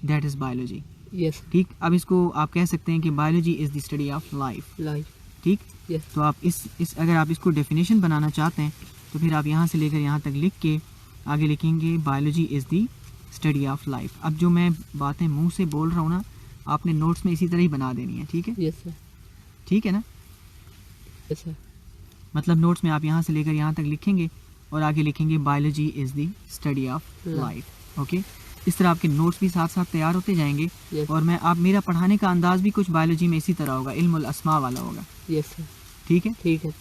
दैट इज़ बायोलॉजी, यस ठीक। अब इसको आप कह सकते हैं कि biology is the study of life, life. ठीक। यस। तो आप इस अगर आप इसको डेफिनेशन बनाना चाहते हैं तो फिर आप यहाँ से लेकर यहाँ तक लिख के आगे लिखेंगे biology is the study of life. अब जो मैं बातें मुंह से बोल रहा हूँ ना, आपने नोट्स में इसी तरह ही बना देनी है, ठीक है, यस सर। ठीक है ना। Yes sir. मतलब नोट्स में आप यहाँ से लेकर यहाँ तक लिखेंगे और आगे लिखेंगे biology is the study of life, okay. इस तरह आपके नोट्स भी साथ साथ तैयार होते जाएंगे। Yes. और मैं मेरा पढ़ाने का अंदाज भी कुछ बायोलॉजी में इसी तरह होगा, इल्मुल अस्मा वाला होगा, यस सर। ठीक है। ठीक है।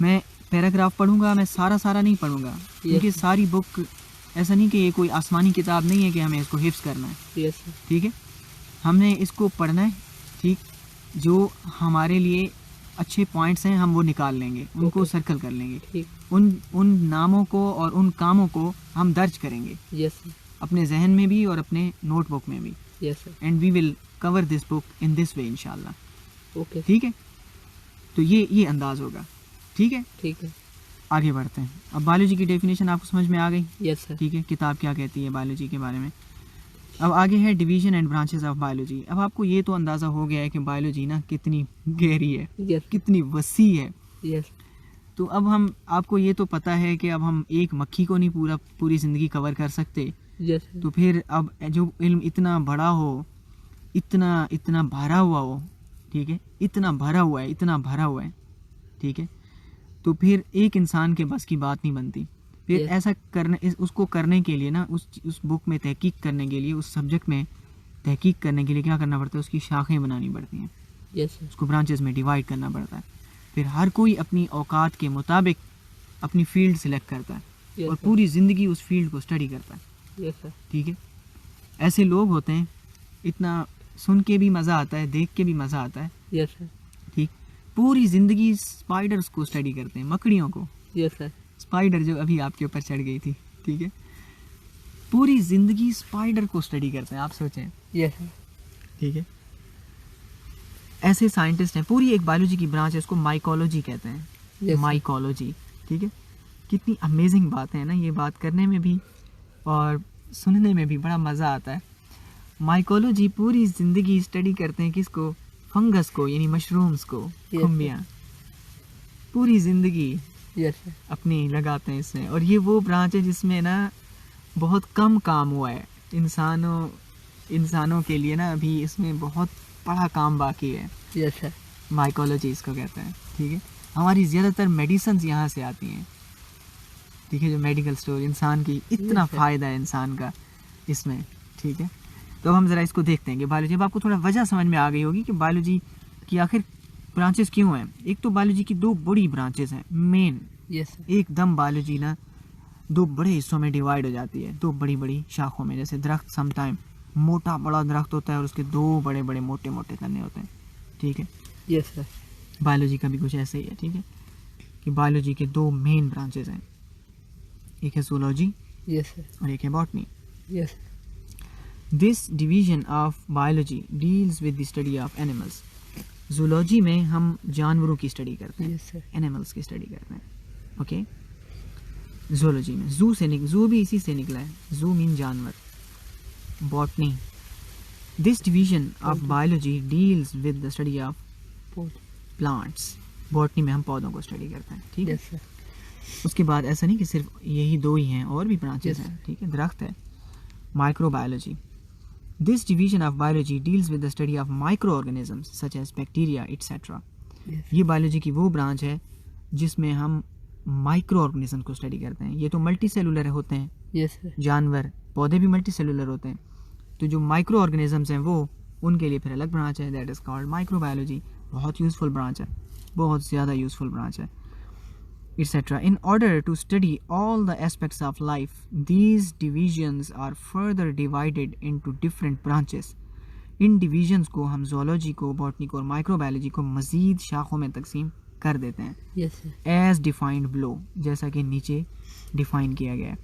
मैं पैराग्राफ पढ़ूंगा, मैं सारा नहीं पढ़ूंगा, क्योंकि सारी बुक ऐसा नहीं कि ये कोई आसमानी किताब नहीं है कि हमें इसको हिफ्ज़ करना है, यस सर। ठीक है। हमने इसको पढ़ना है, ठीक। जो हमारे लिए अच्छे पॉइंट्स हैं हम वो निकाल लेंगे, उनको सर्कल कर लेंगे, ठीक। उन नामों को और उन कामों को हम दर्ज करेंगे यस सर। अपने जहन में भी और अपने नोटबुक में भी। Yes sir. And we will cover this book in this way इंशाल्लाह, ओके। ठीक है। तो ये अंदाज होगा, ठीक है। ठीक है। आगे बढ़ते हैं। अब बायोलॉजी की डेफिनेशन आपको समझ में आ गई, यस सर। ठीक है, किताब क्या कहती है बायोलॉजी के बारे में। अब आगे है division and branches of biology. अब आपको ये तो अंदाज़ा हो गया है कि बायोलॉजी ना कितनी गहरी है, यस। कितनी वसी है। यस। तो अब आपको ये तो पता है कि अब हम एक मक्खी को नहीं पूरी ज़िंदगी कवर कर सकते। यस। तो फिर अब जो इल्म इतना बड़ा हो, इतना भरा हुआ हो, ठीक है, इतना भरा हुआ है, ठीक है, तो फिर एक इंसान के बस की बात नहीं बनती। फिर Yes. ऐसा उसको करने के लिए ना, उस बुक में तहकीक करने के लिए, उस सब्जेक्ट में तहकीक करने के लिए क्या करना पड़ता है, उसकी शाखें बनानी पड़ती हैं, यस। उसको ब्रांचेस में डिवाइड करना पड़ता है। फिर हर कोई अपनी औकात के मुताबिक अपनी फील्ड सिलेक्ट करता है और पूरी ज़िंदगी उस फील्ड को स्टडी करता है, यस सर। ठीक है। ऐसे लोग होते हैं, इतना सुन के भी मज़ा आता है, देख के भी मज़ा आता है, यस सर। ठीक। पूरी ज़िंदगी स्पाइडर्स को स्टडी करते हैं, मकड़ियों को। Yes sir. स्पाइडर जो अभी आपके ऊपर चढ़ गई थी, ठीक है, पूरी ज़िंदगी स्पाइडर को स्टडी करते हैं, आप सोचें, यस सर। ठीक है, ऐसे साइंटिस्ट हैं। पूरी एक बायोलॉजी की ब्रांच है, इसको माइकोलॉजी कहते हैं। Yes, sir. माइकोलॉजी, ठीक है। कितनी अमेजिंग बात है ना, ये बात करने में भी और सुनने में भी बड़ा मज़ा आता है। माइकोलॉजी पूरी ज़िंदगी स्टडी करते हैं किसको? फंगस को, यानी मशरूम्स को, sir. खुम्बियाँ। पूरी ज़िंदगी Yes, sir. अपनी लगाते हैं इसमें। और ये वो ब्रांच है जिसमें ना बहुत कम काम हुआ है इंसानों के लिए ना, अभी इसमें बहुत बड़ा काम बाकी है। Yes, sir. माइकोलॉजी इसको कहते हैं, ठीक है। हमारी ज़्यादातर मेडिसिन्स यहाँ से आती हैं, ठीक है, जो मेडिकल स्टोर, इंसान की इतना Yes, sir. फ़ायदा है इंसान का इसमें, ठीक है। तो अब हम ज़रा इसको देखते हैं कि बायोलॉजी, अब आपको थोड़ा वजह समझ में आ गई होगी कि बायोलॉजी की आखिर ब्रांचेस क्यों हैं। एक तो बायोलॉजी की दो बड़ी ब्रांचेस हैं, मेन, Yes, sir. एकदम बायोलॉजी ना दो बड़े हिस्सों में डिवाइड हो जाती है, दो बड़ी बड़ी शाखों में। जैसे दरख्त, समटाइम मोटा बड़ा दरख्त होता है और उसके दो बड़े बड़े मोटे मोटे तने होते हैं, ठीक है। Yes, sir. बायोलॉजी का भी कुछ ऐसे ही है, ठीक है, कि बायोलॉजी के दो मेन ब्रांचेस हैं, एक है जूलॉजी Yes, sir. और एक है botany. Yes. This division of biology deals with the study of animals. Zoology में हम जानवरों की स्टडी करते हैं, Yes, sir. एनिमल्स की स्टडी करते हैं, ओके। जूलॉजी में जू भी इसी से निकला है, जू मीन जानवर। Botany, this division of biology deals with the study of Port. Plants. Botany में हम पौधों को स्टडी करते हैं, ठीक है। Yes, sir. उसके बाद ऐसा नहीं कि सिर्फ यही दो ही हैं, और भी ब्रांचेस Yes. हैं, ठीक है। दरख्त है, microbiology. This division of biology deals with the study of micro organisms such as bacteria etcetera. Yes. ये बायोलॉजी की वो ब्रांच है जिसमें हम माइक्रो ऑर्गेनिज्म को स्टडी करते हैं। ये तो मल्टी सेलुलर होते हैं, Yes, sir. जानवर, पौधे भी मल्टी सेलुलर होते हैं। तो जो माइक्रो ऑर्गेनिजम्स हैं वो, उनके लिए फिर अलग ब्रांच है, दैट इज़ कॉल्ड माइक्रोबायोलॉजी। बहुत यूज़फुल ब्रांच है, बहुत ज़्यादा यूज़फुल ब्रांच है, etc. In order to study all the aspects of life, these divisions are further divided into different branches. In divisions को हम zoology को, बॉटनी को और माइक्रोबायोलॉजी को मज़ीद शाखों में तकसीम कर देते हैं, Yes, sir. As defined below, जैसा कि नीचे डिफाइन किया गया है।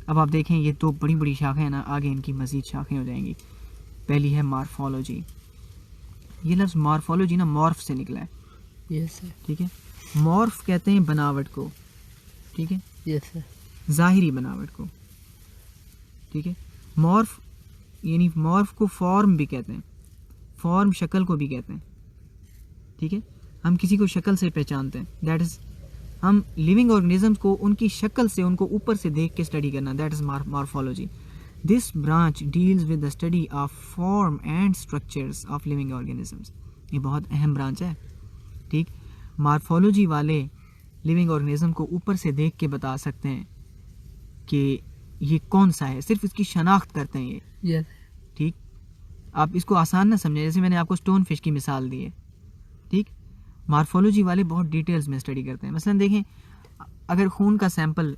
अब आप देखें, ये दो बड़ी बड़ी शाखें हैं ना, आगे इनकी मज़ीद शाखें हो जाएंगी। पहली है मॉर्फोलॉजी। ये लफ्ज़ मॉर्फोलॉजी ना मॉर्फ से निकला है, Yes, sir. ठीक है। मॉर्फ कहते हैं बनावट को, ठीक है, Yes, sir. ज़ाहिरी बनावट को, ठीक है। मॉर्फ यानी मॉर्फ को फॉर्म भी कहते हैं, फॉर्म शक्ल को भी कहते हैं, ठीक है। हम किसी को शक्ल से पहचानते हैं, दैट इज़, हम लिविंग ऑर्गेनिजम्स को उनकी शक्ल से, उनको ऊपर से देख के स्टडी करना, that is morphology. This branch deals with the study of form and structures of living organisms. ये बहुत अहम ब्रांच है, ठीक। मॉर्फोलॉजी वाले लिविंग ऑर्गेनिज्म को ऊपर से देख के बता सकते हैं कि ये कौन सा है, सिर्फ इसकी शनाख्त करते हैं ये, Yes. ठीक। आप इसको आसान ना समझें, जैसे मैंने आपको स्टोन फिश की मिसाल दी है, ठीक। मॉर्फोलॉजी वाले बहुत डिटेल्स में स्टडी करते हैं। मसलन देखें, अगर खून का सैंपल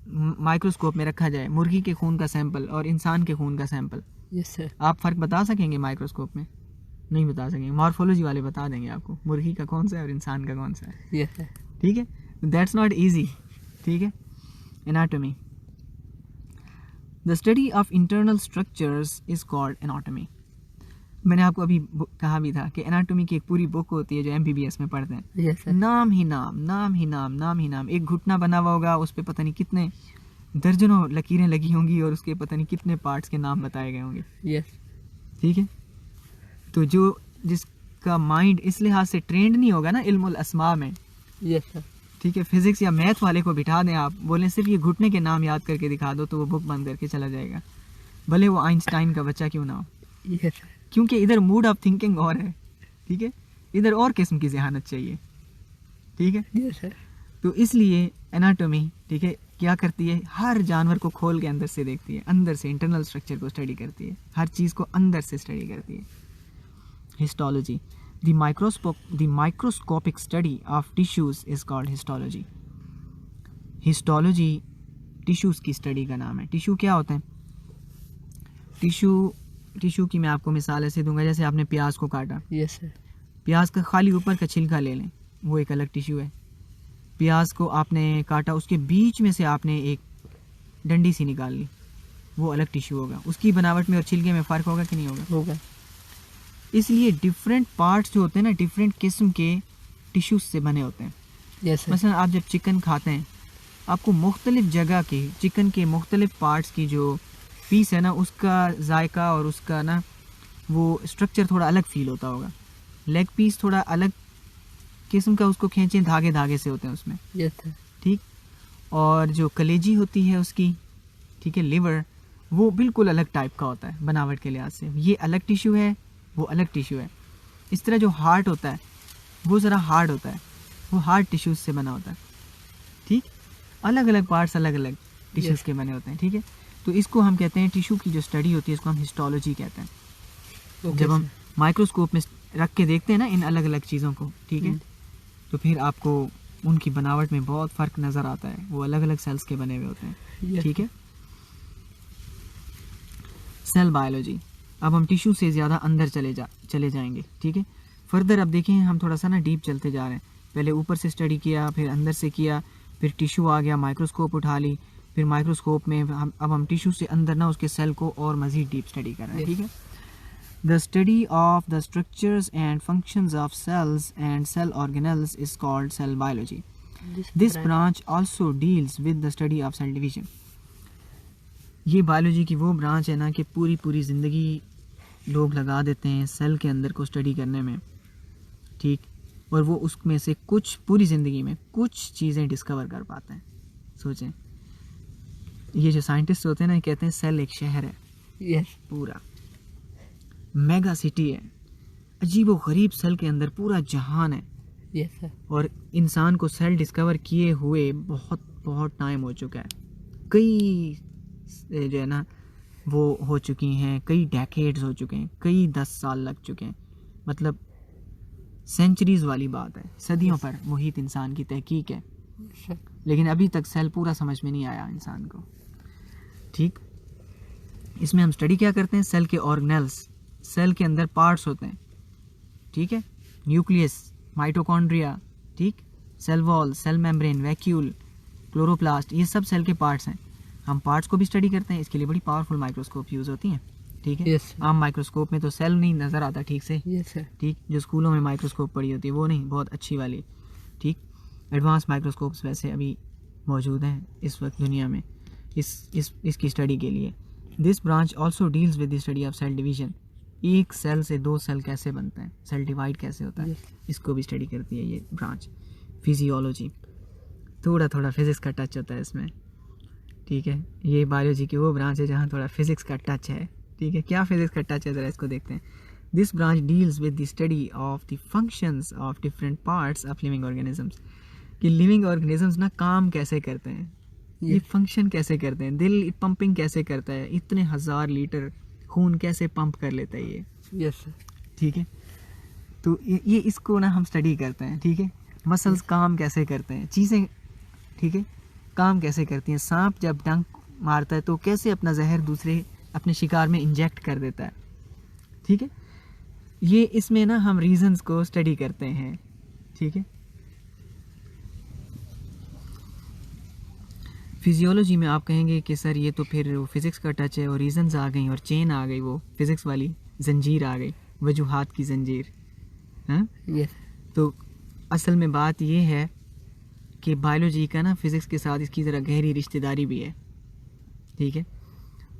माइक्रोस्कोप में रखा जाए, मुर्गी के खून का सैंपल और इंसान के खून का सैंपल, Yes, sir. आप फ़र्क बता सकेंगे माइक्रोस्कोप में? नहीं बता सकेंगे। मॉर्फोलॉजी वाले बता देंगे आपको मुर्गी का कौन सा है और इंसान का कौन सा है, Yes, sir. ठीक है। दैट्स नॉट ईजी, ठीक है। Anatomy, the study of internal structures is called anatomy. मैंने आपको अभी कहा भी था कि एनाटॉमी की एक पूरी बुक होती है जो MBBS में पढ़ते हैं। Yes, sir. नाम ही नाम, नाम ही नाम, नाम ही नाम। एक घुटना बना हुआ होगा, उस पर पता नहीं कितने दर्जनों लकीरें लगी होंगी और उसके पता नहीं कितने पार्ट्स के नाम बताए गए होंगे, Yes. ठीक है। तो जो जिसका माइंड इस लिहाज से ट्रेंड नहीं होगा ना इल्मुल अस्मा में, Yes, sir. ठीक है, फिजिक्स या मैथ वाले को बिठा दें, आप बोलें सिर्फ ये घुटने के नाम याद करके दिखा दो, तो वो बुक बंद करके चला जाएगा, भले वो आइंस्टाइन का बच्चा क्यों ना हो, Yes, sir. क्योंकि इधर मूड ऑफ थिंकिंग और है, ठीक है, इधर और किस्म की जहानत चाहिए, ठीक है। Yes, sir. तो इसलिए एनाटॉमी, ठीक है, क्या करती है, हर जानवर को खोल के अंदर से देखती है, अंदर से इंटरनल स्ट्रक्चर को स्टडी करती है, हर चीज़ को अंदर से स्टडी करती है। Histology, the microscopic study of tissues is called histology. Histology tissues की स्टडी का नाम है। टिश्यू क्या होता है? टिश्यू की मैं आपको मिसाल ऐसे दूंगा, जैसे आपने प्याज को काटा, Yes, sir. प्याज का खाली ऊपर का छिलका ले लें, वो एक अलग टिश्यू है। प्याज को आपने काटा, उसके बीच में से आपने एक डंडी सी निकाल ली, वो अलग टिश्यू होगा। उसकी बनावट में और छिलके में फ़र्क होगा कि नहीं होगा? होगा। इसलिए डिफरेंट पार्ट्स जो होते हैं ना, डिफरेंट किस्म के टिश्यूज से बने होते हैं। Yes sir. मसलन आप जब चिकन खाते हैं, आपको मुख्तलिफ जगह के चिकन के मुख्तलिफ पार्ट्स की जो पीस है ना, उसका जायका और उसका ना वो स्ट्रक्चर थोड़ा अलग फील होता होगा। लेग पीस थोड़ा अलग किस्म का, उसको खींचे धागे धागे से होते हैं उसमें, यस सर। ठीक। और जो कलेजी होती है उसकी, ठीक है, लिवर, वो बिल्कुल अलग टाइप का होता है बनावट के लिहाज से। ये अलग टिश्यू है, वो अलग टिश्यू है। इस तरह जो हार्ट होता है वो ज़रा हार्ड होता है, वो हार्ड टिश्यूज से बना होता है, ठीक। अलग अलग पार्ट्स अलग अलग टिश्यूज़ के बने होते हैं, ठीक है। तो इसको हम कहते हैं, टिश्यू की जो स्टडी होती है इसको हम हिस्टोलॉजी कहते हैं। जब हम माइक्रोस्कोप में रख के देखते हैं ना इन अलग अलग चीज़ों को, ठीक है, तो फिर आपको उनकी बनावट में बहुत फ़र्क नज़र आता है। वो अलग अलग सेल्स के बने हुए होते हैं, ठीक है। सेल बायोलॉजी, अब हम टिश्यू से ज़्यादा अंदर चले जाएंगे, ठीक है। फर्दर अब देखें, हम थोड़ा सा ना डीप चलते जा रहे हैं। पहले ऊपर से स्टडी किया, फिर अंदर से किया, फिर टिश्यू आ गया, माइक्रोस्कोप उठा ली, फिर माइक्रोस्कोप में हम टिश्यू से अंदर ना उसके सेल को और मज़ीद डीप स्टडी कर रहे हैं, ठीक है। The study of the structures and functions of cells and cell organelles is called cell biology. This branch also deals with the study of cell division. ये बायोलॉजी की वो ब्रांच है ना कि पूरी ज़िंदगी लोग लगा देते हैं सेल के अंदर को स्टडी करने में, ठीक। और वो उसमें से कुछ, पूरी ज़िंदगी में कुछ चीज़ें डिस्कवर कर पाते हैं। सोचें, ये जो साइंटिस्ट होते हैं ना, कहते हैं सेल एक शहर है, यस, पूरा मेगा सिटी है, अजीब व गरीब सेल के अंदर पूरा जहान है। Yes sir. और इंसान को सेल डिस्कवर किए हुए बहुत बहुत टाइम हो चुका है। कई जो है ना वो हो चुकी हैं, कई डेकेड्स हो चुके हैं, कई 10 साल लग चुके हैं, मतलब सेंचुरीज वाली बात है, सदियों पर मुहित इंसान की तहकीक है। लेकिन अभी तक सेल पूरा समझ में नहीं आया इंसान को, ठीक। इसमें हम स्टडी क्या करते हैं, सेल के ऑर्गेनेल्स, सेल के अंदर पार्ट्स होते हैं, ठीक है। न्यूक्लियस, माइटोकॉन्ड्रिया, ठीक, cell wall, cell membrane, vacuole, chloroplast, ये सब सेल के पार्ट्स हैं। हम पार्ट्स को भी स्टडी करते हैं, इसके लिए बड़ी पावरफुल माइक्रोस्कोप यूज़ होती हैं, ठीक है। Yes, आम माइक्रोस्कोप में तो सेल नहीं नज़र आता ठीक से, यस सर। ठीक। जो स्कूलों में माइक्रोस्कोप पड़ी होती है वो नहीं, बहुत अच्छी वाली, ठीक। एडवांस माइक्रोस्कोप्स वैसे अभी मौजूद हैं इस वक्त दुनिया में इसकी स्टडी के लिए। This branch also deals with the study of cell division. एक सेल से 2 सेल कैसे बनते हैं, सेल डिवाइड कैसे होता है, इसको भी स्टडी करती है ये ब्रांच। फिजियोलॉजी, थोड़ा फिज़िक्स का टच होता है इसमें, ठीक है। ये बायोलॉजी की वो ब्रांच है जहाँ थोड़ा फिज़िक्स का टच है, ठीक है। क्या फिज़िक्स का टच है, ज़रा इसको देखते हैं। This branch deals with the study of the functions of different parts of living organisms, कि लिविंग ऑर्गेनिजम्स ना काम कैसे करते हैं, ये फंक्शन कैसे करते हैं। दिल पंपिंग कैसे करता है, इतने 1000 लीटर खून कैसे पंप कर लेता है ये, यस सर। ठीक है। तो ये इसको ना हम स्टडी करते हैं, ठीक है। मसल्स काम कैसे करते हैं, चीज़ें, ठीक है, काम कैसे करती हैं। सांप जब डंक मारता है तो कैसे अपना जहर दूसरे अपने शिकार में इंजेक्ट कर देता है, ठीक है। ये इसमें ना हम रीजंस को स्टडी करते हैं, ठीक है। फिजियोलॉजी में आप कहेंगे कि सर ये तो फिर फिज़िक्स का टच है और रीजंस आ गई और चेन आ गई, वो फिज़िक्स वाली जंजीर आ गई, वजूहात की जंजीर, हाँ। यस। तो असल में बात ये है कि बायोलॉजी का ना फिज़िक्स के साथ इसकी ज़रा गहरी रिश्तेदारी भी है, ठीक है।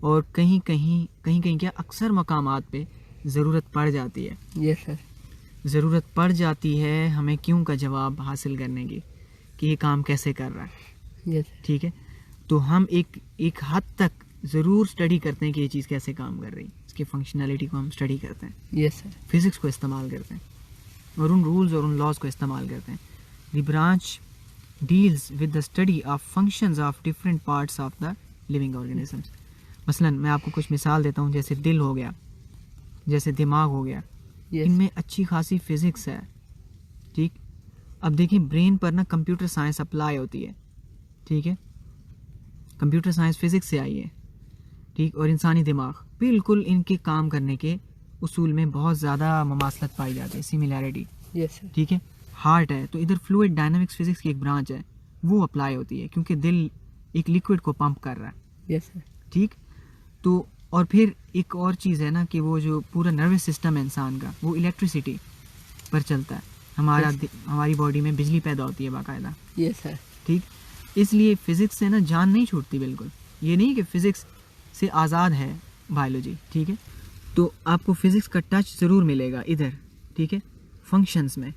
और कहीं कहीं क्या अक्सर मकामात पे ज़रूरत पड़ जाती है, यस सर। ज़रूरत पड़ जाती है हमें क्यों का जवाब हासिल करने की, कि ये काम कैसे कर रहा है, यस, ठीक है। तो हम एक हद तक ज़रूर स्टडी करते हैं कि ये चीज़ कैसे काम कर रही है, इसकी फंक्शनैलिटी को हम स्टडी करते हैं, यस सर। फिज़िक्स को इस्तेमाल करते हैं और उन रूल्स और उन लॉज को इस्तेमाल करते हैं। The branch deals with the study of functions of different parts of the living organisms. मसलन मैं आपको कुछ मिसाल देता हूँ, जैसे दिल हो गया, जैसे दिमाग हो गया, इनमें अच्छी खासी फिज़िक्स है, ठीक। अब देखिए ब्रेन पर ना कंप्यूटर साइंस अप्लाई होती है, ठीक है। कंप्यूटर साइंस फिज़िक्स से आई है, ठीक। और इंसानी दिमाग, बिल्कुल इनके काम करने के उसूल में बहुत ज़्यादा ममासलत पाई जाती है, सिमिलैरिटी, यस सर। ठीक है। हार्ट है तो इधर फ्लूइड डायनामिक्स फिज़िक्स की एक ब्रांच है, वो अप्लाई होती है क्योंकि दिल एक लिक्विड को पंप कर रहा है, यस सर। ठीक। तो और फिर एक और चीज़ है ना कि वो जो पूरा नर्वस सिस्टम है इंसान का, वो इलेक्ट्रिसिटी पर चलता है। हमारी बॉडी में बिजली पैदा होती है बाकायदा। Yes sir. ठीक, इसलिए फ़िज़िक्स से ना जान नहीं छूटती बिल्कुल। ये नहीं कि फ़िज़िक्स से आज़ाद है बायोलॉजी, ठीक है। तो आपको फ़िज़िक्स का टच ज़रूर मिलेगा इधर, ठीक है, फंक्शंस में।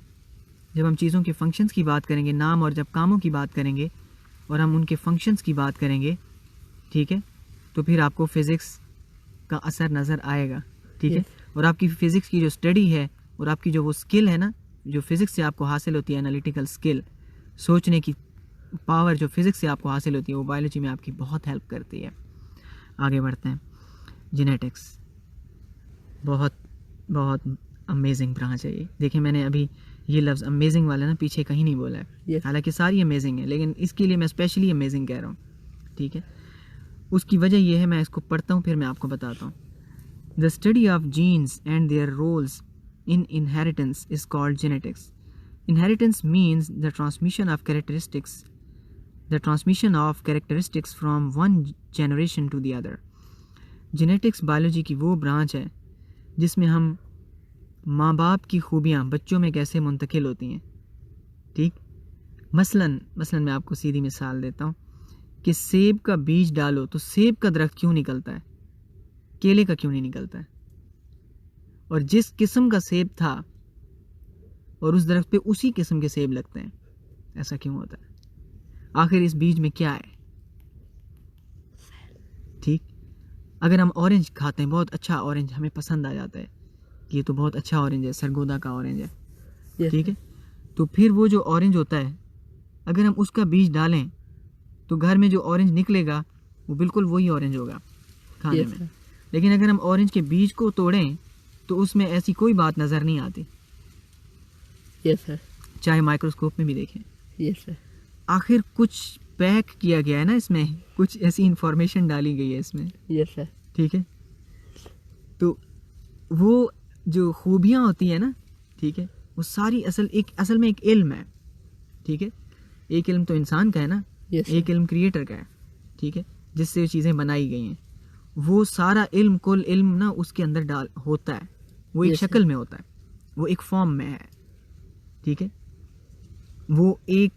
जब हम चीज़ों के फंक्शंस की बात करेंगे, नाम और जब कामों की बात करेंगे और हम उनके फंक्शंस की बात करेंगे, ठीक है, तो फिर आपको फ़िज़िक्स का असर नज़र आएगा, ठीक है। और आपकी फ़िज़िक्स की जो स्टडी है और आपकी जो वो स्किल है ना, जो फ़िज़िक्स से आपको हासिल होती है, एनालिटिकल स्किल, सोचने की पावर जो फ़िज़िक्स से आपको हासिल होती है, वो बायोलॉजी में आपकी बहुत हेल्प करती है। आगे बढ़ते हैं। जेनेटिक्स बहुत बहुत अमेजिंग ब्रांच है ये। देखिए मैंने अभी ये लफ्ज़ अमेजिंग वाला ना पीछे कहीं नहीं बोला है, हालांकि सारी अमेजिंग है, लेकिन इसके लिए मैं स्पेशली अमेजिंग कह रहा हूँ, ठीक है। उसकी वजह ये है, मैं इसको पढ़ता हूँ फिर मैं आपको बताता हूँ। The study of genes and their roles in inheritance is called genetics. Inheritance means the transmission of characteristics from one generation to the other. Genetics biology की वो ब्रांच है जिसमें हम माँ बाप की खूबियाँ बच्चों में कैसे मुंतकिल होती हैं, ठीक। मसलन मैं आपको सीधी मिसाल देता हूँ कि सेब का बीज डालो तो सेब का दरख्त क्यों निकलता है, केले का क्यों नहीं निकलता है। और जिस किस्म का सेब था और उस दरख्त पे उसी किस्म के सेब लगते हैं, ऐसा क्यों होता है? आखिर इस बीज में क्या है, ठीक। अगर हम ऑरेंज खाते हैं, बहुत अच्छा ऑरेंज हमें पसंद आ जाता है कि ये तो बहुत अच्छा ऑरेंज है, सरगोदा का ऑरेंज है, ठीक है। तो फिर वो जो ऑरेंज होता है, अगर हम उसका बीज डालें तो घर में जो ऑरेंज निकलेगा वो बिल्कुल वही ऑरेंज होगा खाने में। लेकिन अगर हम ऑरेंज के बीज को तोड़ें तो उसमें ऐसी कोई बात नज़र नहीं आती। Yes sir. चाहे माइक्रोस्कोप में भी देखें। Yes sir. आखिर कुछ पैक किया गया है ना इसमें, कुछ ऐसी इंफॉर्मेशन डाली गई है इसमें। Yes sir. ठीक है, तो वो जो खूबियाँ होती है ना, ठीक है, वो सारी असल में एक इल्म है, ठीक है। एक इल्म तो इंसान का है ना, एक इल्म क्रिएटर का है, ठीक है, जिससे चीज़ें बनाई गई हैं। वो सारा इल्म, कुल इल्म ना उसके अंदर होता है, वो एक शक्ल में होता है, वो एक फॉर्म में है, ठीक है। वो एक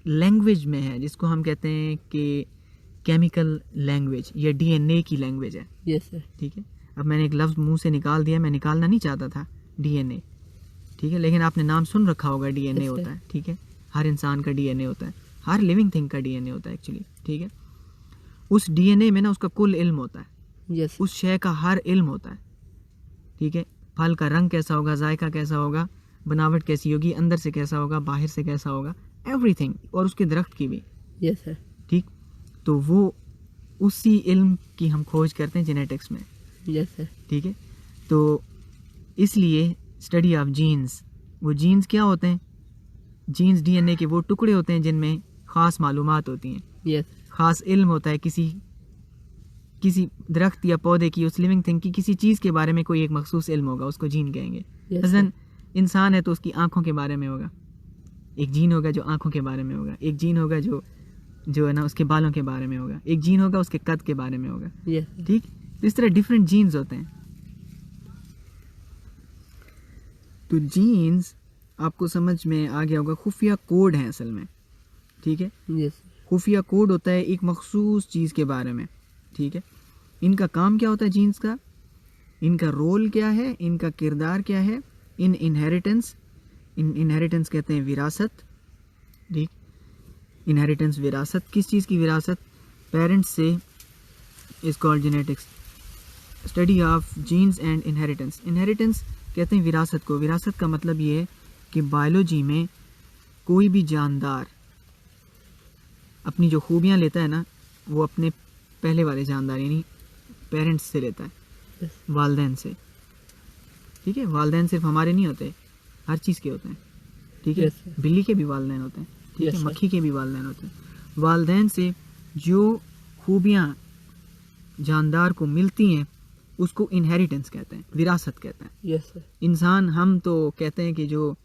लैंग्वेज में है जिसको हम कहते हैं कि केमिकल लैंग्वेज या डीएनए की लैंग्वेज है। Yes sir. ठीक है, अब मैंने एक लफ्ज़ मुंह से निकाल दिया, मैं निकालना नहीं चाहता था, डीएनए, ठीक है, लेकिन आपने नाम सुन रखा होगा, डीएनए होता है, ठीक है। हर इंसान का डीएनए होता है, हर लिविंग थिंग का डीएनए होता है एक्चुअली, ठीक है। उस डीएनए में ना उसका कुल इल्म होता है। यस। उस शय का हर इल्म होता है, ठीक है। फल का रंग कैसा होगा, जायका कैसा होगा, बनावट कैसी होगी, अंदर से कैसा होगा, बाहर से कैसा होगा, एवरीथिंग, और उसके दरख्त की भी। Yes sir. ठीक, तो वो उसी इल्म की हम खोज करते हैं जेनेटिक्स में। Yes sir. ठीक है, तो इसलिए स्टडी ऑफ जीन्स, वो जीन्स क्या होते हैं? जीन्स डीएनए के वो टुकड़े होते हैं जिनमें ख़ास मालूमात होती हैं। यस। ख़ास इल्म होता है किसी दरख्त या पौधे की, उस लिविंग थिंग की किसी चीज़ के बारे में कोई एक मखसूस इल्म होगा, उसको जीन कहेंगे। मसलन इंसान है तो उसकी आँखों के बारे में होगा, एक जीन होगा जो आँखों के बारे में होगा, एक जीन होगा जो है ना उसके बालों के बारे में होगा, एक जीन होगा उसके कद के बारे में होगा। ठीक, तो इस तरह डिफरेंट जीन्स होते हैं। तो जीन्स आपको समझ में आ गया होगा, खुफिया कोड है असल में, ठीक है। यस। खुफिया कोड होता है एक मखसूस चीज़ के बारे में, ठीक है। इनका काम क्या होता है जीन्स का, इनका रोल क्या है, इनका किरदार क्या है इन इनहेरिटेंस कहते हैं विरासत, ठीक। इनहेरिटेंस विरासत, किस चीज़ की विरासत? पेरेंट्स से, is called genetics. Study of genes and inheritance, inheritance कहते हैं विरासत को। विरासत का मतलब ये है कि बायोलॉजी में कोई भी जानदार अपनी जो खूबियाँ लेता है ना, वो अपने पहले वाले जानदार यानी पेरेंट्स से लेता है, वालदैन से, ठीक है। वालदैन सिर्फ हमारे नहीं होते, हर चीज़ के होते हैं, ठीक है। बिल्ली के भी वालदैन होते हैं, ठीक है, मक्खी के भी वालदैन होते हैं। वालदैन से जो खूबियाँ जानदार को मिलती हैं उसको इनहेरिटेंस कहते हैं, विरासत कहते हैं। Yes sir. इंसान हम तो कहते हैं कि जो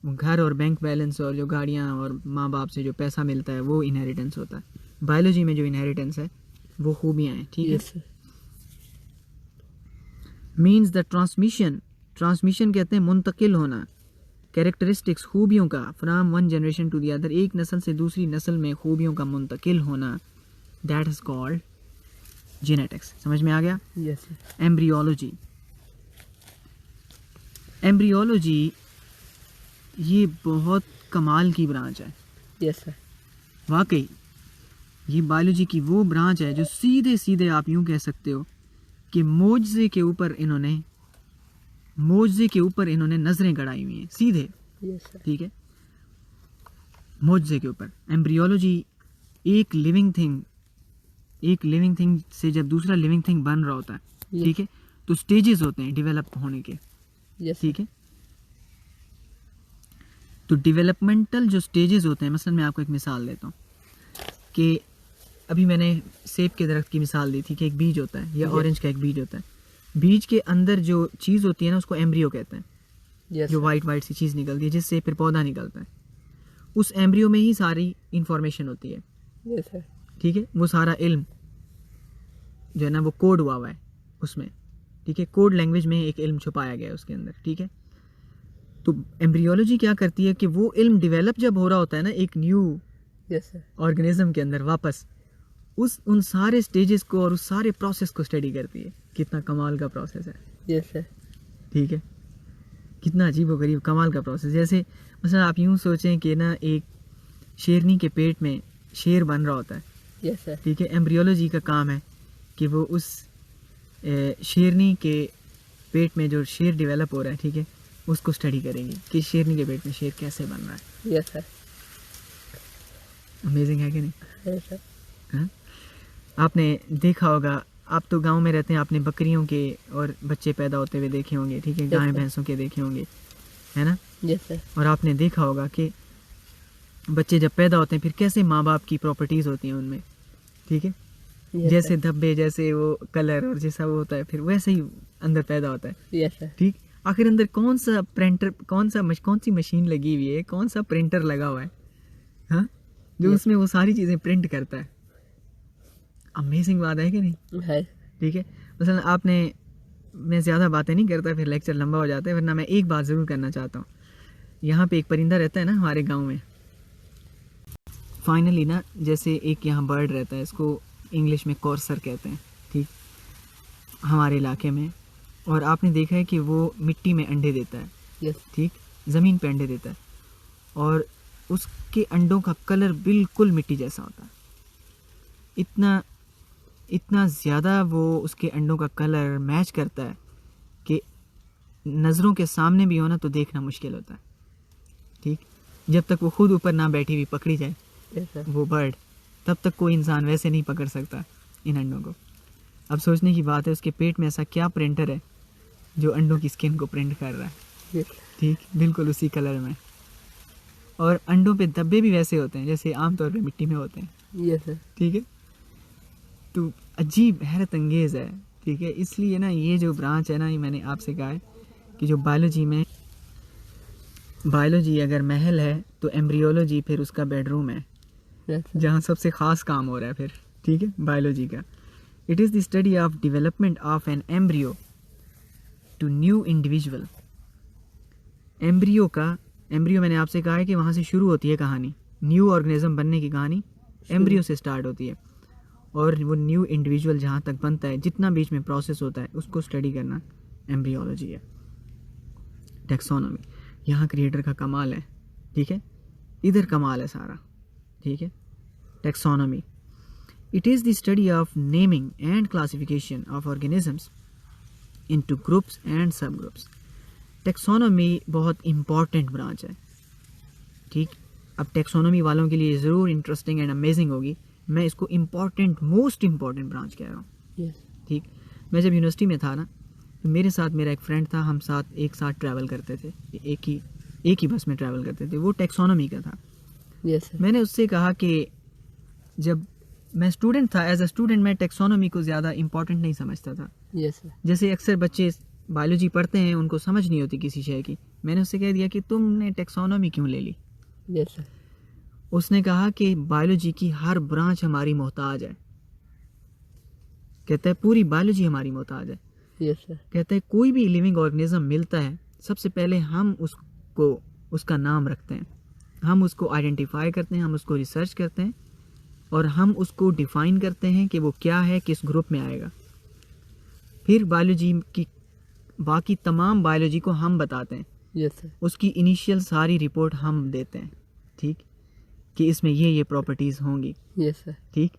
घर और बैंक बैलेंस और जो गाड़ियाँ और माँ बाप से जो पैसा मिलता है वो इनहेरिटेंस होता है। बायोलॉजी में जो इनहेरिटेंस है वो खूबियाँ हैं, ठीक है। मीन्स द ट्रांसमिशन, ट्रांसमिशन कहते हैं मुंतकिल होना, कैरेक्टरिस्टिक्स खूबियों का, from one generation to the other, एक नस्ल से दूसरी नस्ल में खूबियों का मुंतकिल होना, दैट इज कॉल्ड जेनेटिक्स। समझ में आ गया? Yes, sir. एम्ब्रियोलॉजी, एम्ब्रियोलॉजी ये बहुत कमाल की ब्रांच है Yes, sir. वाकई। ये बायोलॉजी की वो ब्रांच है जो सीधे सीधे आप यूं कह सकते हो कि मोजज़े के ऊपर इन्होंने नज़रें गड़ाई हुई हैं सीधे, Yes, sir. ठीक है, मोजज़े के ऊपर। एम्ब्रियोलॉजी एक लिविंग थिंग से जब दूसरा लिविंग थिंग बन रहा होता है, Yes. ठीक है, तो स्टेजेस होते हैं डेवलप होने के, Yes, sir. ठीक है। तो डेवलपमेंटल जो स्टेजेस होते हैं, मसलन मैं आपको एक मिसाल देता हूँ कि अभी मैंने सेब के दरख्त की मिसाल दी थी कि एक बीज होता है या Yes. ऑरेंज का एक बीज होता है। बीज के अंदर जो चीज़ होती है ना उसको एम्ब्रियो कहते हैं, Yes, जो sir. वाइट सी चीज़ निकलती है जिससे फिर पौधा निकलता है। उस एम्ब्रियो में ही सारी इंफॉर्मेशन होती है, Yes, sir. ठीक है। वो सारा इल्म जो है ना वो कोड हुआ है उसमें, ठीक है, कोड लैंग्वेज में एक इल्म छुपाया गया है उसके अंदर, ठीक है। तो एम्ब्रियोलॉजी क्या करती है कि वो इल्म डेवलप जब हो रहा होता है ना एक न्यू Yes, sir. ऑर्गेनिज्म के अंदर, वापस उन सारे स्टेजेस को और उस सारे प्रोसेस को स्टडी करती है। कितना कमाल का प्रोसेस है, Yes, sir. ठीक है, कितना अजीब व गरीब कमाल का प्रोसेस। जैसे मतलब आप यूं सोचें कि ना एक शेरनी के पेट में शेर बन रहा होता है, Yes, sir. ठीक है। एम्ब्रियोलॉजी का काम है कि वो उस शेरनी के पेट में जो शेर डेवलप हो रहा है, ठीक है, उसको स्टडी करेंगे कि शेरनी के पेट में शेर कैसे बन रहा है। Yes, sir. अमेजिंग है कि नहीं? Yes, sir. हाँ? आपने देखा होगा, आप तो गांव में रहते हैं, आपने बकरियों के और बच्चे पैदा होते हुए देखे होंगे, ठीक है, Yes, गाय sir. भैंसों के देखे होंगे, है ना। Yes, sir. और आपने देखा होगा कि बच्चे जब पैदा होते हैं फिर कैसे माँ बाप की प्रॉपर्टीज़ होती हैं उनमें, ठीक है, Yes, जैसे sir. धब्बे, जैसे वो कलर और जैसा वो होता है फिर वैसे ही अंदर पैदा होता है, Yes, sir. ठीक। आखिर अंदर कौन सी मशीन लगी हुई है, कौन सा प्रिंटर लगा हुआ है, हाँ, जो Yes. उसमें वो सारी चीज़ें प्रिंट करता है। अमेजिंग बात है कि नहीं? है. ठीक है। मसलन आपने, मैं ज़्यादा बातें नहीं करता फिर लेक्चर लंबा हो जाता है, वरना मैं एक बात ज़रूर करना चाहता हूँ। यहाँ पे एक परिंदा रहता है ना हमारे गांव में, फाइनली ना, जैसे एक यहाँ बर्ड रहता है, इसको इंग्लिश में कॉर्सर कहते हैं, ठीक, हमारे इलाके में। और आपने देखा है कि वो मिट्टी में अंडे देता है, Yes. ठीक, ज़मीन पे अंडे देता है, और उसके अंडों का कलर बिल्कुल मिट्टी जैसा होता है। इतना ज़्यादा वो उसके अंडों का कलर मैच करता है कि नज़रों के सामने भी हो ना तो देखना मुश्किल होता है, ठीक। जब तक वो खुद ऊपर ना बैठी हुई पकड़ी जाए Yes, sir. वो बर्ड, तब तक कोई इंसान वैसे नहीं पकड़ सकता इन अंडों को। अब सोचने की बात है उसके पेट में ऐसा क्या प्रिंटर है जो अंडों की स्किन को प्रिंट कर रहा है, Yes. ठीक, बिल्कुल उसी कलर में। और अंडों पे धब्बे भी वैसे होते हैं जैसे आमतौर पे मिट्टी में होते हैं, Yes, sir. ठीक है। तो अजीब, हैरत अंगेज़ है, ठीक है। इसलिए ना ये जो ब्रांच है ना, ये मैंने आपसे कहा है कि जो बायोलॉजी अगर महल है तो एम्ब्रियोलॉजी फिर उसका बेडरूम है, Yes, sir. जहाँ सबसे ख़ास काम हो रहा है फिर, ठीक है, बायोलॉजी का। It is the study of development of an embryo to new individual. Embryo मैंने आपसे कहा है कि वहाँ से शुरू होती है कहानी, न्यू ऑर्गेनिज्म बनने की कहानी एम्ब्रियो से स्टार्ट होती है, और वो न्यू इंडिविजुअल जहाँ तक बनता है, जितना बीच में प्रोसेस होता है, उसको स्टडी करना एम्ब्रियोलॉजी है। टैक्सोनॉमी, यहाँ क्रिएटर का कमाल है, ठीक है, इधर कमाल है सारा, ठीक है। Taxonomy, it is the study of naming and classification of organisms into groups and सब ग्रुप्स। टैक्सोनॉमी बहुत इम्पॉर्टेंट ब्रांच है, ठीक। अब टैक्सोनॉमी वालों के लिए ज़रूर इंटरेस्टिंग एंड अमेजिंग होगी, मैं इसको इम्पॉर्टेंट, मोस्ट इम्पॉर्टेंट ब्रांच कह रहा हूँ, Yes. ठीक। मैं जब यूनिवर्सिटी में था ना, तो मेरे साथ मेरा एक फ्रेंड था, हम एक साथ ट्रैवल करते थे, एक ही बस में ट्रैवल करते थे, वो टैक्सोनॉमी का था। Yes, sir. मैंने उससे कहा कि जब मैं स्टूडेंट था, एज अ स्टूडेंट मैं टैक्सोनॉमी को ज़्यादा इम्पॉर्टेंट नहीं समझता था। Yes, sir. जैसे अक्सर बच्चे बायोलॉजी पढ़ते हैं, उनको समझ नहीं होती किसी शय की। मैंने उससे कह दिया कि तुमने टैक्सोनॉमी क्यों ले ली। Yes, sir. उसने कहा कि बायोलॉजी की हर ब्रांच हमारी मोहताज है, कहता है पूरी बायोलॉजी हमारी मोहताज है। Yes sir. कहता है कोई भी लिविंग ऑर्गेनिज्म मिलता है, सबसे पहले हम उसको उसका नाम रखते हैं, हम उसको आइडेंटिफाई करते हैं, हम उसको रिसर्च करते हैं और हम उसको डिफ़ाइन करते हैं कि वो क्या है, किस ग्रुप में आएगा। फिर बायोलॉजी की बाकी तमाम बायोलॉजी को हम बताते हैं, यस सर। उसकी इनिशियल सारी रिपोर्ट हम देते हैं, ठीक, कि इसमें ये प्रॉपर्टीज़ होंगी। Yes sir. ठीक,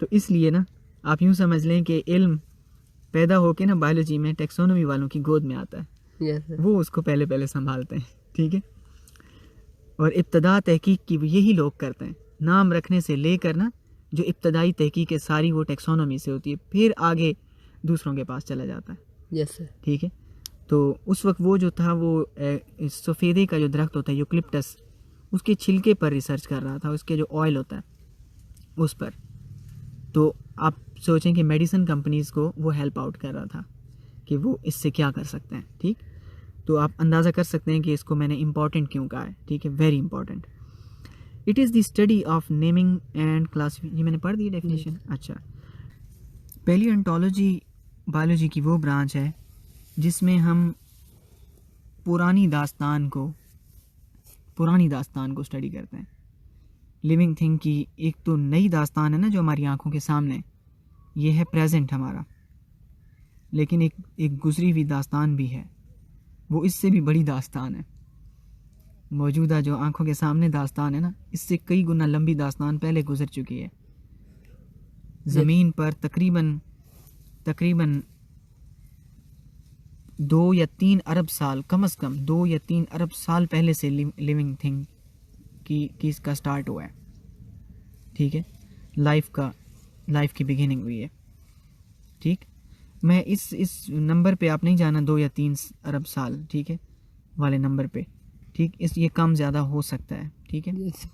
तो इसलिए ना आप यूँ समझ लें कि इल्म पैदा होके ना बायोलॉजी में टेक्सोनोमी वालों की गोद में आता है, यस सर। वो उसको पहले संभालते हैं। ठीक है, और इब्तदा तहकीक की यही लोग करते हैं, नाम रखने से लेकर ना जो इब्तदाई तहकीक है सारी वो टेक्सोनोमी से होती है, फिर आगे दूसरों के पास चला जाता है। Yes sir. ठीक है, तो उस वक्त वो जो था वो सफ़ेदे का जो दरख्त होता है यूकलिप्टस, उसके छिलके पर रिसर्च कर रहा था, उसके जो ऑयल होता है उस पर। तो आप सोचें कि मेडिसिन कंपनीज़ को वो हेल्प आउट कर रहा था कि वो इससे क्या कर सकते हैं। ठीक, तो आप अंदाज़ा कर सकते हैं कि इसको मैंने इम्पॉर्टेंट क्यों कहा है। ठीक है, very important. It is the study of naming and classification, ये मैंने पढ़ दी डेफिनेशन। अच्छा, पैलियोंटोलॉजी बायोलॉजी की वो ब्रांच है जिसमें हम पुरानी दास्तान को स्टडी करते हैं। लिविंग थिंग की एक तो नई दास्तान है ना जो हमारी आंखों के सामने, ये है प्रेजेंट हमारा, लेकिन एक गुजरी हुई दास्तान भी है, वो इससे भी बड़ी दास्तान है। मौजूदा जो आंखों के सामने दास्तान है ना, इससे कई गुना लंबी दास्तान पहले गुजर चुकी है। ज़मीन पर तकरीबन 2 या 3 अरब साल, कम से कम 2 या 3 अरब साल पहले से लिविंग थिंग की इसका स्टार्ट हुआ है। ठीक है, लाइफ की बिगिनिंग हुई है। ठीक, मैं इस नंबर पे आप नहीं जाना 2 या 3 अरब साल, ठीक है, वाले नंबर पे। ठीक, ये कम ज़्यादा हो सकता है। ठीक है, यस।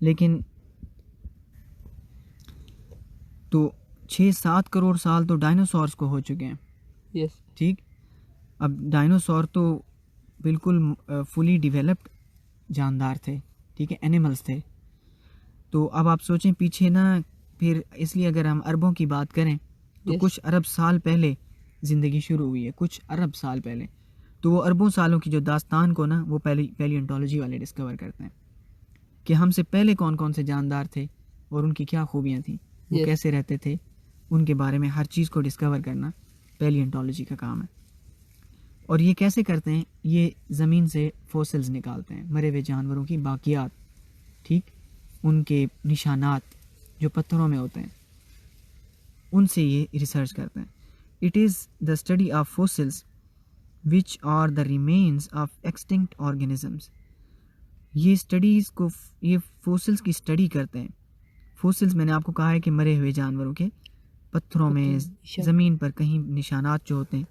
लेकिन तो 6-7 करोड़ साल तो डायनासोर्स को हो चुके हैं। यस। ठीक, अब डायनासोर तो बिल्कुल फुली डेवलप्ड जानदार थे, ठीक है, एनिमल्स थे। तो अब आप सोचें पीछे ना, फिर इसलिए अगर हम अरबों की बात करें तो कुछ अरब साल पहले ज़िंदगी शुरू हुई है, कुछ अरब साल पहले। तो वो अरबों सालों की जो दास्तान को ना वो पैलियोंटोलॉजी वाले डिस्कवर करते हैं कि हमसे पहले कौन कौन से जानदार थे और उनकी क्या खूबियाँ थी, वो कैसे रहते थे, उनके बारे में हर चीज़ को डिस्कवर करना पैलियोंटोलॉजी का काम है। और ये कैसे करते हैं, ये ज़मीन से फोसिल्स निकालते हैं, मरे हुए जानवरों की बाकियात, ठीक, उनके निशानात जो पत्थरों में होते हैं, उनसे ये रिसर्च करते हैं। It is the study of fossils which are the remains of extinct organisms. ये स्टडीज़ को, ये फोसिल्स की स्टडी करते हैं। फोसिल्स मैंने आपको कहा है कि मरे हुए जानवरों के पत्थरों में, ज़मीन पर कहीं निशानात जो होते हैं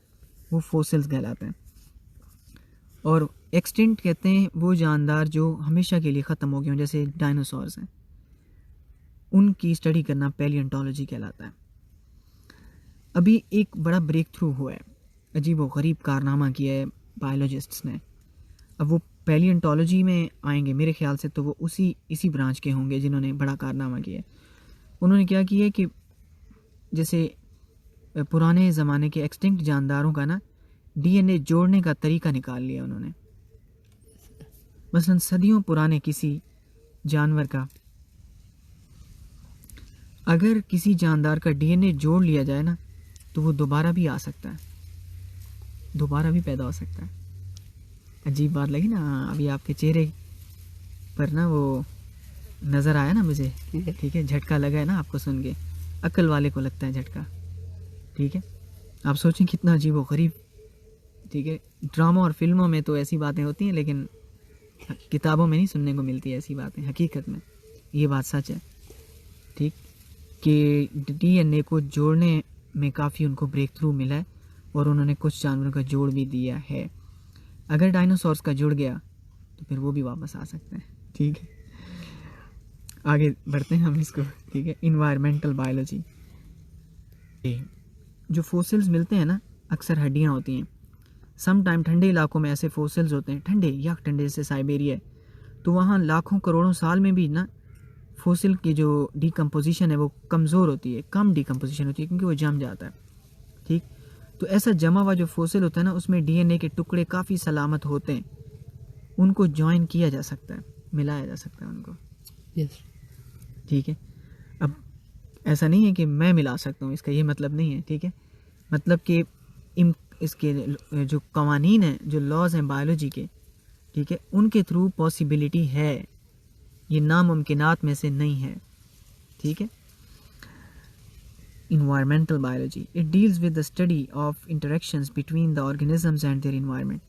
वो फोसिल्स कहलाते हैं। और एक्सटिंक्ट कहते हैं वो जानदार जो हमेशा के लिए ख़त्म हो गए हों, जैसे डायनासोर्स हैं, उनकी स्टडी करना पैलियोंटोलॉजी कहलाता है। अभी एक बड़ा ब्रेक थ्रू हुआ है, अजीब व गरीब कारनामा किया है बायोलॉजिस्ट्स ने। अब वो पैलियोंटोलॉजी में आएंगे मेरे ख्याल से, तो वो इसी ब्रांच के होंगे जिन्होंने बड़ा कारनामा किया है। उन्होंने क्या किया कि जैसे पुराने ज़माने के एक्सटिंक्ट जानदारों का ना डीएनए जोड़ने का तरीका निकाल लिया उन्होंने। मसलन सदियों पुराने किसी जानवर का अगर किसी जानदार का डीएनए जोड़ लिया जाए ना, तो वो दोबारा भी आ सकता है, दोबारा भी पैदा हो सकता है। अजीब बात लगी ना, अभी आपके चेहरे पर ना वो नज़र आया ना मुझे, ठीक है, झटका लगा है ना आपको सुन के, अक्ल वाले को लगता है झटका। ठीक है, आप सोचें कितना अजीब व गरीब। ठीक है, ड्रामा और फिल्मों में तो ऐसी बातें होती हैं, लेकिन किताबों में नहीं सुनने को मिलती ऐसी बातें। हकीकत में ये बात सच है, ठीक, कि डीएनए को जोड़ने में काफ़ी उनको ब्रेक थ्रू मिला है और उन्होंने कुछ जानवरों का जोड़ भी दिया है। अगर डायनासोर्स का जुड़ गया तो फिर वो भी वापस आ सकते हैं। ठीक है, आगे बढ़ते हैं हम इसको। ठीक है, इन्वायरमेंटल बायोलॉजी। जो फोसिल्स मिलते हैं ना, अक्सर हड्डियाँ होती हैं। सम टाइम ठंडे इलाकों में ऐसे फोसिल्स होते हैं, ठंडे जैसे साइबेरिया है, तो वहाँ लाखों करोड़ों साल में भी ना फोसिल की जो डिकम्पोजिशन है वो कमज़ोर होती है, कम डिकम्पोजिशन होती है, क्योंकि वो जम जाता है। ठीक, तो ऐसा जमा हुआ जो फोसिल होता है ना, उसमें डीएनए के टुकड़े काफ़ी सलामत होते हैं, उनको ज्वाइन किया जा सकता है, मिलाया जा सकता है उनको। यस। ठीक है, अब ऐसा नहीं है कि मैं मिला सकता हूँ, इसका ये मतलब नहीं है। ठीक है, मतलब कि इसके जो कवानीन हैं, जो लॉज हैं बायोलॉजी के, ठीक है, उनके थ्रू पॉसिबिलिटी है, ये नामुमकिनात में से नहीं है। ठीक है, environmental biology, it deals with the study of interactions between the organisms and their environment.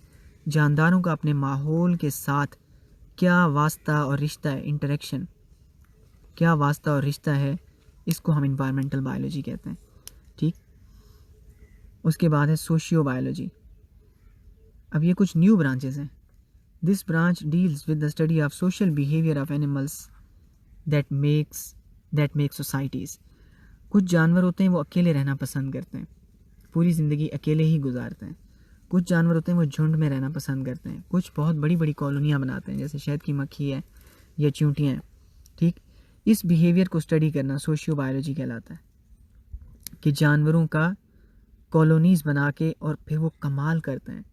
जानदारों का अपने माहौल के साथ क्या वास्ता और रिश्ता है, इंटरेक्शन, क्या वास्ता और रिश्ता है, इसको हम इन्वायरमेंटल बायोलॉजी कहते हैं। ठीक, उसके बाद है सोशियो बायोलॉजी। अब ये कुछ न्यू ब्रांचेस हैं। This branch deals with the study of social behaviour of animals that make societies. कुछ जानवर होते हैं वो अकेले रहना पसंद करते हैं, पूरी ज़िंदगी अकेले ही गुजारते हैं। कुछ जानवर होते हैं वो झुंड में रहना पसंद करते हैं, कुछ बहुत बड़ी बड़ी कॉलोनियाँ बनाते हैं, जैसे शहद की मक्खी है या चींटियाँ हैं। ठीक, इस बिहेवियर को स्टडी करना सोशियो बायोलॉजी कहलाता है, कि जानवरों का कॉलोनीज़ बना के और फिर वो कमाल करते हैं।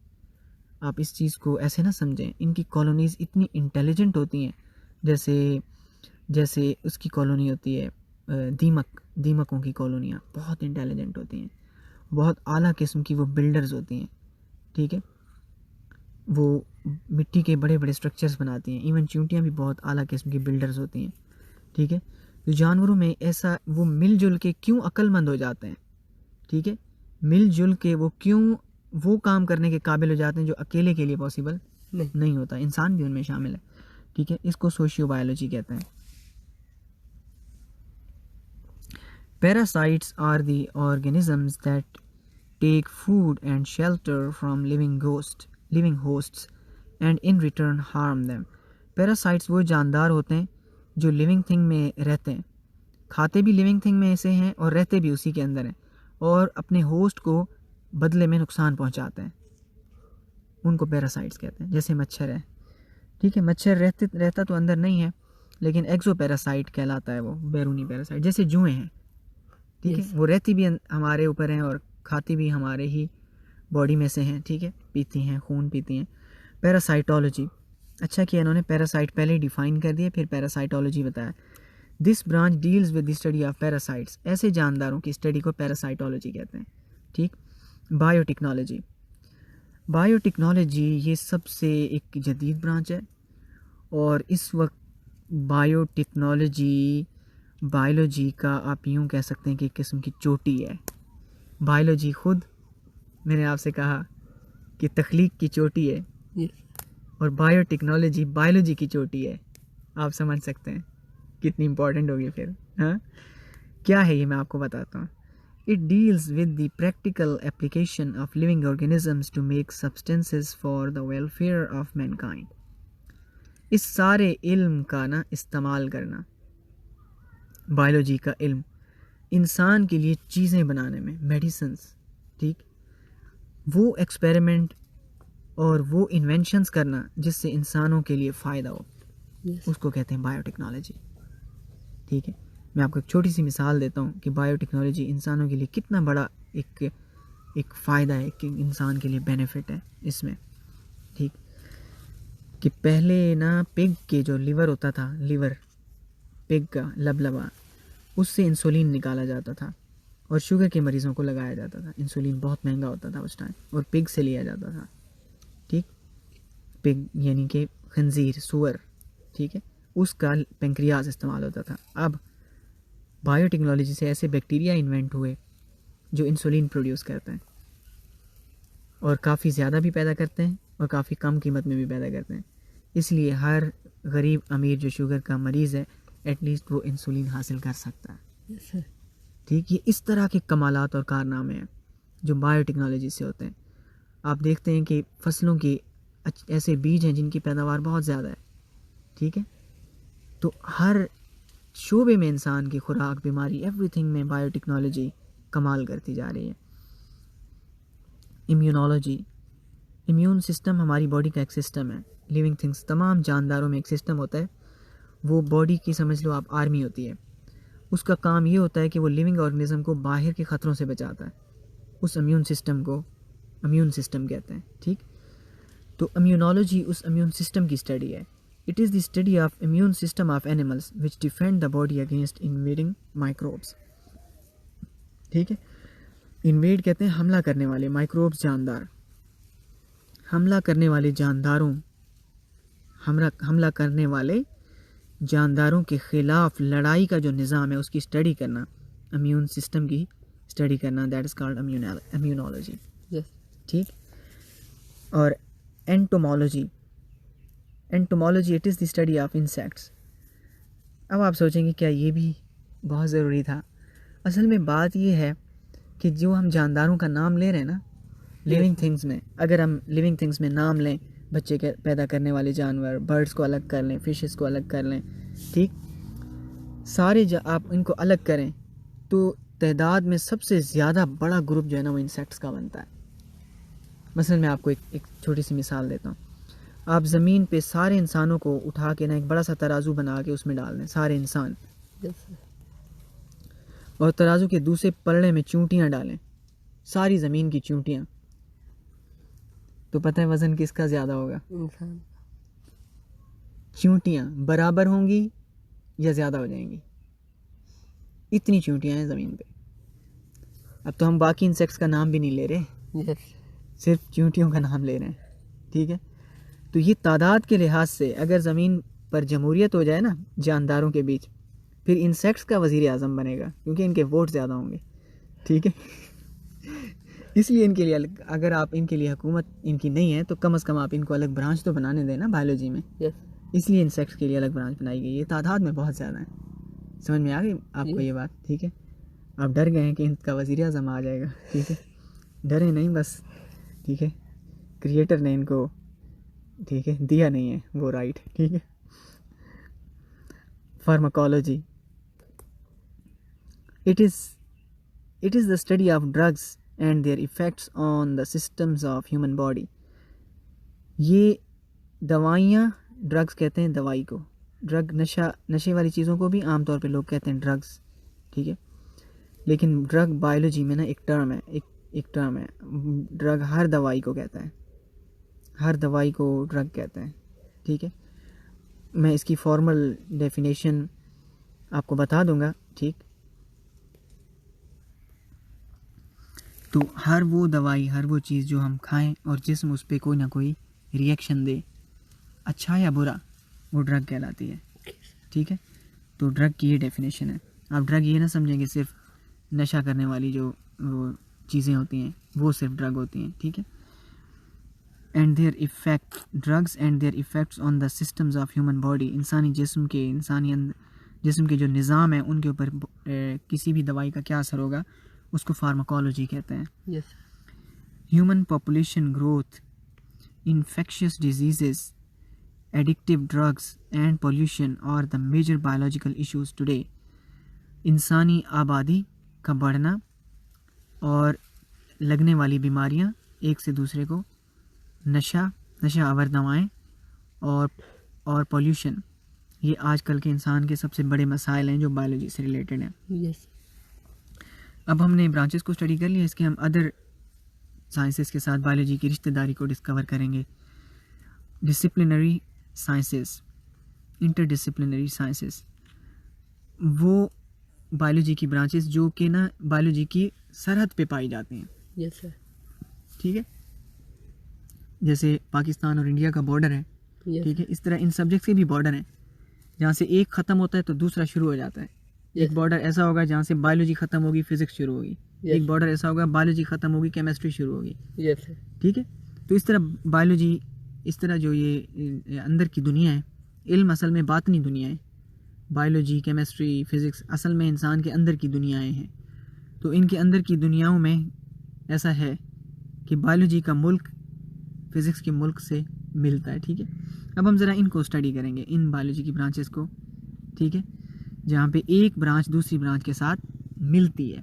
आप इस चीज़ को ऐसे ना समझें, इनकी कॉलोनीज़ इतनी इंटेलिजेंट होती हैं, जैसे उसकी कॉलोनी होती है दीमकों की कॉलोनियाँ बहुत इंटेलिजेंट होती हैं, बहुत आला किस्म की वो बिल्डर्स होती हैं। ठीक है, वो मिट्टी के बड़े बड़े स्ट्रक्चर्स बनाती हैं। इवन चींटियाँ भी बहुत आला किस्म की बिल्डर्स होती हैं। ठीक है, तो जानवरों में ऐसा वो मिलजुल के क्यों अक्लमंद हो जाते हैं। ठीक है, मिलजुल के वो क्यों वो काम करने के काबिल हो जाते हैं जो अकेले के लिए पॉसिबल नहीं होता। इंसान भी उनमें शामिल है। ठीक है, इसको सोशियो बायोलॉजी कहते हैं। Parasites are the organisms that take food and shelter from living hosts and in return harm them. Parasites वो जानदार होते हैं जो लिविंग थिंग में रहते हैं, खाते भी लिविंग थिंग में से हैं और रहते भी उसी के अंदर हैं, और अपने होस्ट को बदले में नुकसान पहुंचाते हैं, उनको पैरासाइट्स कहते हैं। जैसे मच्छर है। ठीक है, मच्छर रहता तो अंदर नहीं है, लेकिन एक्सो पैरासाइट कहलाता है वो, बैरूनी पैरासाइट। जैसे जुएँ हैं, ठीक है, वो रहती भी हमारे ऊपर हैं और खाती भी हमारे ही बॉडी में से हैं। ठीक है, पीती हैं, खून पीती हैं। पैरासाइटोलॉजी, अच्छा किया इन्होंने पैरासाइट पहले डिफाइन कर दिया, फिर पैरासाइटोलॉजी बताया। This branch deals with the study of parasites, ऐसे जानदारों की स्टडी को पैरासाइटोलॉजी कहते हैं। ठीक, बायोटेक्नोलॉजी, बायोटेक्नोलॉजी ये सबसे एक जदीद ब्रांच है, और इस वक्त बायोलॉजी का आप यूँ कह सकते हैं कि एक किस्म की चोटी है। बायोलॉजी खुद, मैंने आपसे कहा कि तख्लीक की चोटी है, और बायोटेक्नोलॉजी बायोलॉजी की चोटी है। आप समझ सकते हैं कितनी इम्पोर्टेंट होगी फिर। हाँ, क्या है ये मैं आपको बताता हूँ। It deals with the practical application of living organisms to make substances for the welfare of mankind. इस सारे इल्म का ना इस्तेमाल करना, बायोलॉजी का इल्म, इंसान के लिए चीज़ें बनाने में, मेडिसिन्स, ठीक, वो एक्सपेरिमेंट और वो इन्वेंशंस करना जिससे इंसानों के लिए फ़ायदा हो, उसको कहते हैं बायोटेक्नोलॉजी। ठीक है, मैं आपको एक छोटी सी मिसाल देता हूँ कि बायोटेक्नोलॉजी इंसानों के लिए कितना बड़ा एक फ़ायदा है, कि इंसान के लिए बेनिफिट है इसमें। ठीक, कि पहले ना पिग के जो लिवर होता था, लिवर पिग का लबलबा, उससे इंसुलिन निकाला जाता था और शुगर के मरीज़ों को लगाया जाता था। इंसुलिन बहुत महंगा होता था उस टाइम, और पिग से लिया जाता था। ठीक, पिग यानी कि खंजीर, सूअर, ठीक है, उसका पेंक्रियाज इस्तेमाल होता था। अब बायोटेक्नोलॉजी से ऐसे बैक्टीरिया इन्वेंट हुए जो इंसुलिन प्रोड्यूस करते हैं, और काफ़ी ज़्यादा भी पैदा करते हैं और काफ़ी कम कीमत में भी पैदा करते हैं। इसलिए हर गरीब अमीर जो शुगर का मरीज़ है, एटलीस्ट वो इंसुलिन हासिल कर सकता है। ठीक, ये इस तरह के कमालात और कारनामे हैं जो बायोटेक्नोलॉजी से होते हैं। आप देखते हैं कि फसलों के ऐसे बीज हैं जिनकी पैदावार बहुत ज़्यादा है। ठीक है, तो हर शोबे में इंसान की खुराक, बीमारी, एवरीथिंग में बायोटेक्नोलॉजी कमाल करती जा रही है। इम्यूनोलॉजी, इम्यून सिस्टम हमारी बॉडी का एक सिस्टम है। लिविंग थिंग्स, तमाम जानदारों में एक सिस्टम होता है, वो बॉडी की समझ लो आप आर्मी होती है। उसका काम ये होता है कि वो लिविंग ऑर्गेनिज्म को बाहर के ख़तरों से बचाता है। उस इम्यून सिस्टम को इम्यून सिस्टम कहते हैं, ठीक। तो इम्यूनोलॉजी उस इम्यून सिस्टम की स्टडी है। It is the study of immune system of animals which defend the body against invading microbes, ठीक है। इन्वेड कहते हैं हमला करने वाले, माइक्रोब्स जानदार, हमला करने वाले जानदारों, हमला करने वाले जानदारों के ख़िलाफ़ लड़ाई का जो निज़ाम है उसकी स्टडी करना, इम्यून सिस्टम की स्टडी करना, दैट इज़ कॉल्ड इम्यूनोलॉजी, ठीक। और entomology it is the study of insects. अब आप सोचेंगे क्या ये भी बहुत ज़रूरी था? असल में बात ये है कि जो हम जानदारों का नाम ले रहे हैं ना लिविंग थिंग्स में, अगर हम लिविंग थिंग्स में नाम लें, बच्चे के पैदा करने वाले जानवर, बर्ड्स को अलग कर लें, फिशेस को अलग कर लें, ठीक, सारे आप इनको अलग करें तो तादाद में सबसे ज़्यादा बड़ा ग्रुप जो है ना वो इंसेक्ट्स का बनता है। मसलन मैं आपको एक छोटी सी मिसाल देता हूँ। आप ज़मीन पे सारे इंसानों को उठा के ना एक बड़ा सा तराजू बना के उसमें डाल दें, सारे इंसान, और तराजू के दूसरे पलड़े में चूंटियाँ डालें, सारी ज़मीन की चूंटियाँ, तो पता है वज़न किसका ज़्यादा होगा? इंसान। चूंटियाँ बराबर होंगी या ज़्यादा हो जाएंगी? इतनी चूंटियाँ हैं ज़मीन पे। अब तो हम बाकी इंसेक्ट्स का नाम भी नहीं ले रहे, सिर्फ चूंटियों का नाम ले रहे हैं, ठीक है। तो ये तादाद के लिहाज से अगर ज़मीन पर जमहूरियत हो जाए ना जानदारों के बीच, फिर इंसेक्ट्स का वज़ीर आज़म बनेगा, क्योंकि इनके वोट ज़्यादा होंगे, ठीक है। इसलिए इनके लिए अलग, अगर आप इनके लिए हुकूमत इनकी नहीं है तो कम से कम आप इनको अलग ब्रांच तो बनाने दें ना बायोलॉजी में। इसलिए इंसेक्ट्स के लिए अलग ब्रांच बनाई गई है। तादाद में बहुत ज़्यादा है। समझ में आ गई आपको ये बात? ठीक है। आप डर गए हैं कि इनका वज़ीर आज़म आ जाएगा, ठीक है। डरे नहीं बस, ठीक है। क्रिएटर ने इनको, ठीक है, दिया नहीं है वो राइट, ठीक है। Pharmacology it is the study of drugs and their effects on the systems of human body। ये दवाइयाँ, ड्रग्स कहते हैं दवाई को, ड्रग नशे वाली चीज़ों को भी आमतौर पे लोग कहते हैं ड्रग्स, ठीक है। लेकिन ड्रग बायोलॉजी में ना एक टर्म है, एक टर्म है। ड्रग हर दवाई को कहता है, हर दवाई को ड्रग कहते हैं, ठीक है। मैं इसकी फॉर्मल डेफिनेशन आपको बता दूंगा, ठीक। तो हर वो दवाई, हर वो चीज़ जो हम खाएं और जिस्म उस पर कोई ना कोई रिएक्शन दे, अच्छा या बुरा, वो ड्रग कहलाती है, ठीक है। तो ड्रग की ये डेफिनेशन है। आप ड्रग ये ना समझेंगे सिर्फ नशा करने वाली जो वो चीज़ें होती हैं वो सिर्फ ड्रग होती हैं, ठीक है। And their effect, drugs and their effects on the systems of human body, इंसानी जिस्म के जो निज़ाम है उनके ऊपर किसी भी दवाई का क्या असर होगा, उसको फार्माकोलॉजी कहते हैं। Human population growth, infectious diseases, addictive drugs and pollution और the major biological issues today. इंसानी आबादी का बढ़ना और लगने वाली बीमारियां एक से दूसरे को, नशा आवर दवाएँ और पोल्यूशन, ये आजकल के इंसान के सबसे बड़े मसाइल हैं जो बायोलॉजी से रिलेटेड हैं। अब हमने ब्रांचेस को स्टडी कर लिया, इसके हम अदर साइंसेस के साथ बायोलॉजी की रिश्तेदारी को डिस्कवर करेंगे। डिसिप्लिनरी साइंसेस, इंटरडिसिप्लिनरी साइंसेस, वो बायोलॉजी की ब्रांचेस जो कि ना बायोलॉजी की सरहद पे पाई जाती हैं, ठीक है। जैसे पाकिस्तान और इंडिया का बॉर्डर है, ठीक है, इस तरह इन सब्जेक्ट्स के भी बॉर्डर हैं, जहाँ से एक ख़त्म होता है तो दूसरा शुरू हो जाता है। एक बॉर्डर ऐसा होगा जहाँ से बायोलॉजी ख़त्म होगी, फिजिक्स शुरू होगी। एक बॉर्डर ऐसा होगा बायोलॉजी ख़त्म होगी, केमिस्ट्री शुरू होगी, ठीक है। तो इस तरह बायोलॉजी, इस तरह जो ये अंदर की दुनिया है, इल्म असल में बातनी दुनिया है। बायोलॉजी, केमिस्ट्री, फिज़िक्स असल में इंसान के अंदर की दुनियाएं हैं। तो इनके अंदर की दुनियाओं में ऐसा है कि बायोलॉजी का मुल्क फ़िज़िक्स के मुल्क से मिलता है, ठीक है। अब हम ज़रा इनको स्टडी करेंगे, इन बायोलॉजी की ब्रांचेस को, ठीक है, जहाँ पे एक ब्रांच दूसरी ब्रांच के साथ मिलती है।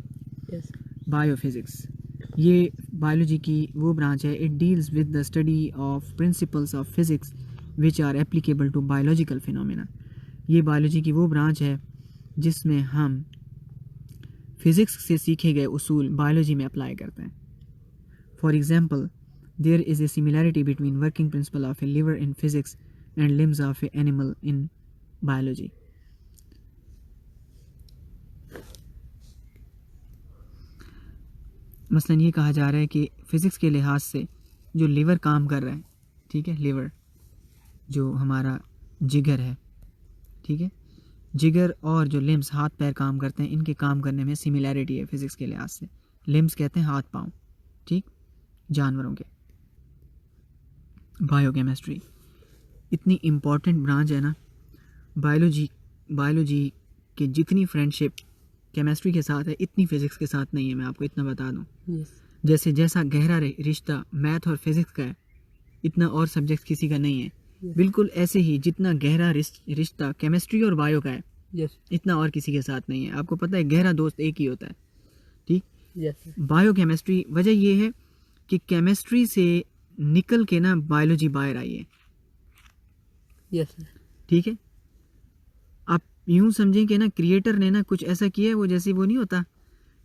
बायोफिज़िक्स, ये बायोलॉजी की वो ब्रांच है। It deals with the study of principles of physics which are applicable to biological phenomena. ये बायोलॉजी की वो ब्रांच है जिसमें हम फिज़िक्स से सीखे गए उसूल बायोलॉजी में अप्लाई करते हैं। For example, there is a similarity between working principle of a liver in physics and limbs of an animal in biology. मसलन ये कहा जा रहा है कि फिज़िक्स के लिहाज से जो लिवर काम कर रहा है, ठीक है, लिवर जो हमारा जिगर है, ठीक है, जिगर और जो लिम्स हाथ पैर काम करते हैं, इनके काम करने में सिमिलैरिटी है फिज़िक्स के लिहाज से। लिम्स कहते हैं हाथ पाँव, ठीक, जानवरों के। बायोकेमिस्ट्री इतनी इम्पॉर्टेंट ब्रांच है ना, बायोलॉजी की जितनी फ्रेंडशिप केमिस्ट्री के साथ है इतनी फिज़िक्स के साथ नहीं है, मैं आपको इतना बता दूं। जैसे जैसा गहरा रिश्ता मैथ और फिज़िक्स का है, इतना और सब्जेक्ट किसी का नहीं है। बिल्कुल ऐसे ही जितना गहरा रिश्ता केमिस्ट्री और बायो का है, इतना और किसी के साथ नहीं है। आपको पता है गहरा दोस्त एक ही होता है, ठीक। बायो केमिस्ट्री, वजह ये है कि केमिस्ट्री से निकल के ना बायोलॉजी बाहर आई है, ठीक है। आप यूं समझें कि ना क्रिएटर ने ना कुछ ऐसा किया है, वो जैसे वो नहीं होता,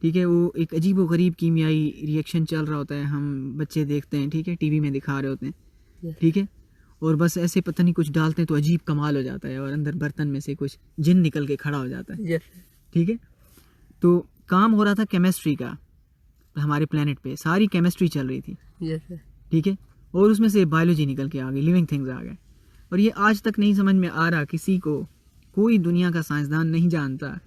ठीक है, वो एक अजीब व गरीब कीमियाई रिएक्शन चल रहा होता है, हम बच्चे देखते हैं, ठीक है, टीवी में दिखा रहे होते हैं, ठीक है, और बस ऐसे पता नहीं कुछ डालते हैं तो अजीब कमाल हो जाता है और अंदर बर्तन में से कुछ जिन निकल के खड़ा हो जाता है, ठीक है। तो काम हो रहा था केमिस्ट्री का, हमारे प्लेनेट पे सारी केमिस्ट्री चल रही थी, ठीक है, और उसमें से बायोलॉजी निकल के आ गई, लिविंग थिंग्स आ गए। और ये आज तक नहीं समझ में आ रहा किसी को, कोई दुनिया का साइंसदान नहीं जानता,